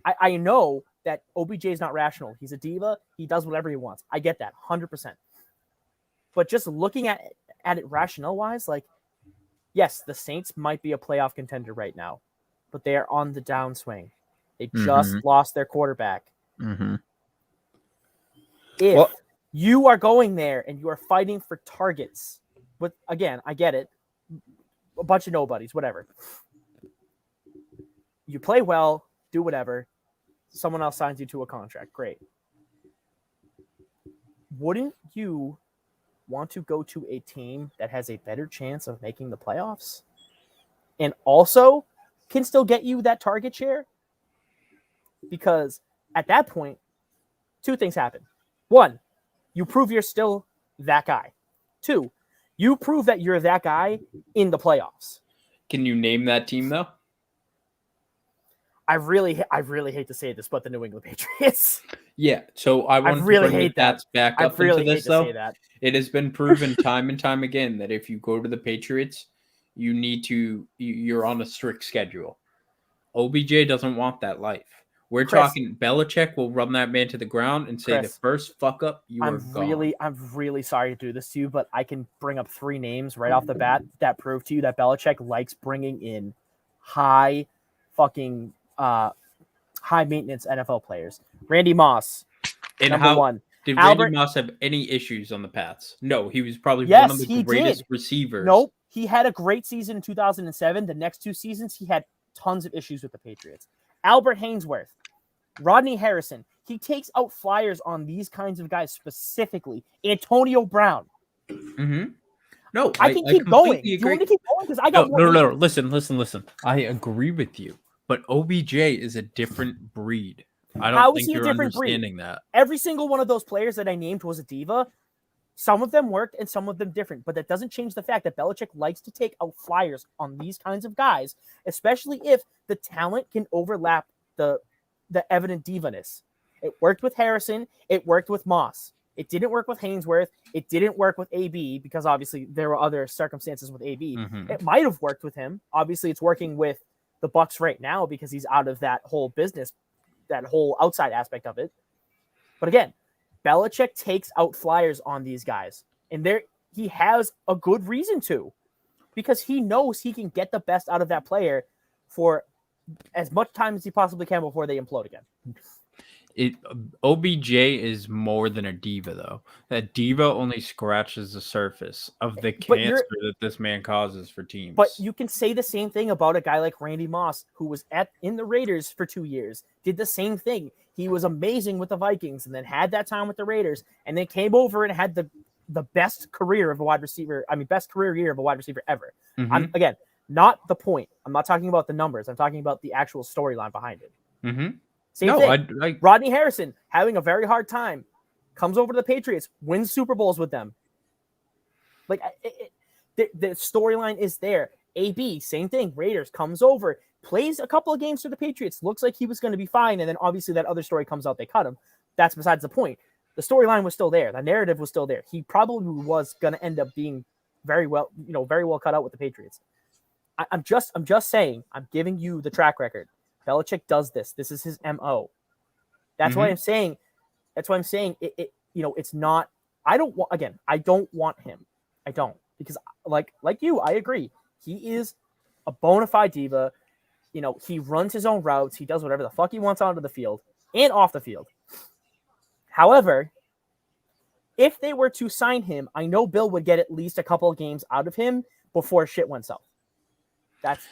I know that OBJ is not rational. He's a diva. He does whatever he wants. I get that 100%. But just looking at it rational-wise, yes, the Saints might be a playoff contender right now, but they are on the downswing. They just lost their quarterback. Mm-hmm. If you are going there and you are fighting for targets, but again, I get it, a bunch of nobodies, whatever. You play well, do whatever. Someone else signs you to a contract. Great. Wouldn't you want to go to a team that has a better chance of making the playoffs and also can still get you that target share? Because at that point, two things happen. One, you prove you're still that guy. Two, you prove that you're that guy in the playoffs. Can you name that team, though? I really hate to say this, but the New England Patriots. Yeah, so I want really to bring hate the stats back I up really into this, hate to though. say that. It has been proven time and time again that if you go to the Patriots, you're on a strict schedule. OBJ doesn't want that life. We're talking Belichick will run that man to the ground and say the first fuck up, are gone. I'm really sorry to do this to you, but I can bring up 3 names right off the bat that prove to you that Belichick likes bringing in high maintenance NFL players. Randy Moss, and number 1. Did Randy Moss have any issues on the Pats? No, he was probably one of the greatest receivers. Nope. He had a great season in 2007. The next 2 seasons, he had tons of issues with the Patriots. Albert Hainsworth, Rodney Harrison. He takes out flyers on these kinds of guys specifically. Antonio Brown. Mm-hmm. No, I can keep going. Do you want to keep going? Because I got no. Listen. I agree with you, but OBJ is a different breed. I don't think you're understanding that. Every single one of those players that I named was a diva. Some of them worked and some of them different, but that doesn't change the fact that Belichick likes to take out flyers on these kinds of guys, especially if the talent can overlap the evident divaness. It worked with Harrison. It worked with Moss. It didn't work with Hainsworth. It didn't work with AB because obviously there were other circumstances with AB. Mm-hmm. It might have worked with him. Obviously, it's working with the Bucs right now because he's out of that whole business, that whole outside aspect of it. But again, Belichick takes out flyers on these guys, and he has a good reason to, because he knows he can get the best out of that player for as much time as he possibly can before they implode again. OBJ is more than a diva, though. That diva only scratches the surface of the cancer that this man causes for teams. But you can say the same thing about a guy like Randy Moss, who was in the Raiders for 2 years, did the same thing. He was amazing with the Vikings and then had that time with the Raiders and then came over and had the best career of a wide receiver. best career year of a wide receiver ever. Mm-hmm. Again, not the point. I'm not talking about the numbers. I'm talking about the actual storyline behind it. Mm-hmm. Same thing. Rodney Harrison having a very hard time, comes over to the Patriots, wins Super Bowls with them. The storyline is there. AB, same thing. Raiders comes over, plays a couple of games for the Patriots, looks like he was going to be fine, and then obviously that other story comes out, they cut him. That's besides the point. The storyline was still there. The narrative was still there. He probably was going to end up being very well cut out with the Patriots. I'm just saying, I'm giving you the track record. Belichick does this. This is his MO. That's why I'm saying. That's why I'm saying it. It's not. I don't want him. I don't, because like you, I agree. He is a bona fide diva. He runs his own routes. He does whatever the fuck he wants onto the field and off the field. However, if they were to sign him, I know Bill would get at least a couple of games out of him before shit went south.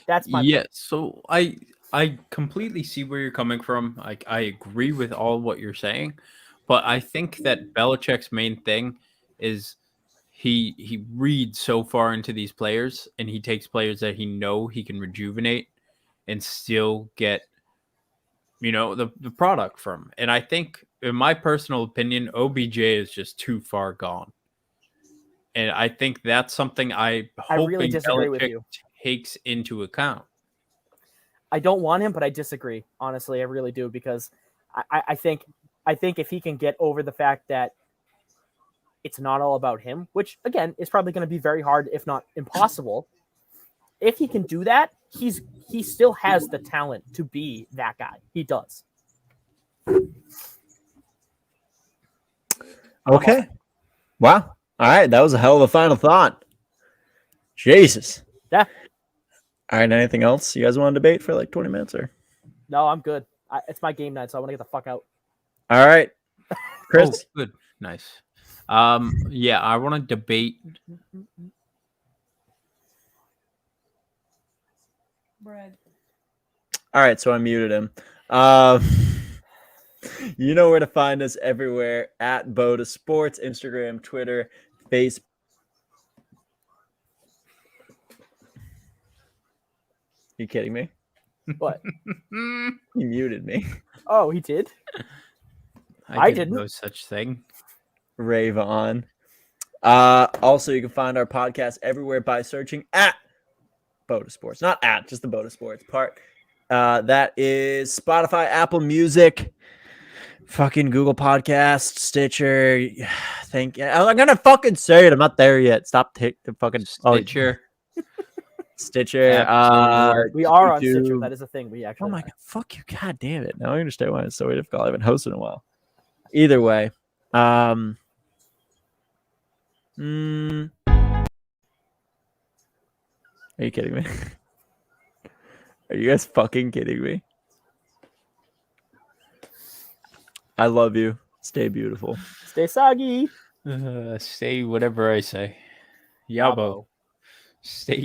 That's my point. So I completely see where you're coming from. I agree with all what you're saying, but I think that Belichick's main thing is he reads so far into these players, and he takes players that he can rejuvenate and still get the product from. And I think, in my personal opinion, OBJ is just too far gone. And I think that's something I really disagree with you. Takes into account. I don't want him, but I disagree. Honestly, I really do, because I think if he can get over the fact that it's not all about him, which again is probably going to be very hard, if not impossible. If he can do that, he still has the talent to be that guy. He does. Okay. Wow. All right. That was a hell of a final thought. Jesus. Yeah. All right. Anything else you guys want to debate for like 20 minutes or? No, I'm good. It's my game night, so I want to get the fuck out. All right. Chris. Oh, good. Nice. Yeah, I want to debate. Bread. All right. So I muted him. You know where to find us everywhere at BOTA Sports, Instagram, Twitter, Facebook. You kidding me? What? He muted me. Oh, he did? I didn't. know such thing. Rave on. Also, you can find our podcast everywhere by searching at BOTA Sports. Not at, just the BOTA Sports part. That is Spotify, Apple Music, fucking Google Podcast, Stitcher. I'm gonna fucking say it. I'm not there yet. Stop the fucking Stitcher. Stitcher. We are on YouTube. Stitcher. That is a thing. We actually. Oh my god, fuck you, god damn it! Now I understand why it's so difficult. I haven't hosted in a while. Either way, Are you kidding me? Are you guys fucking kidding me? I love you. Stay beautiful. Stay soggy. Say whatever I say. Yabo. Stay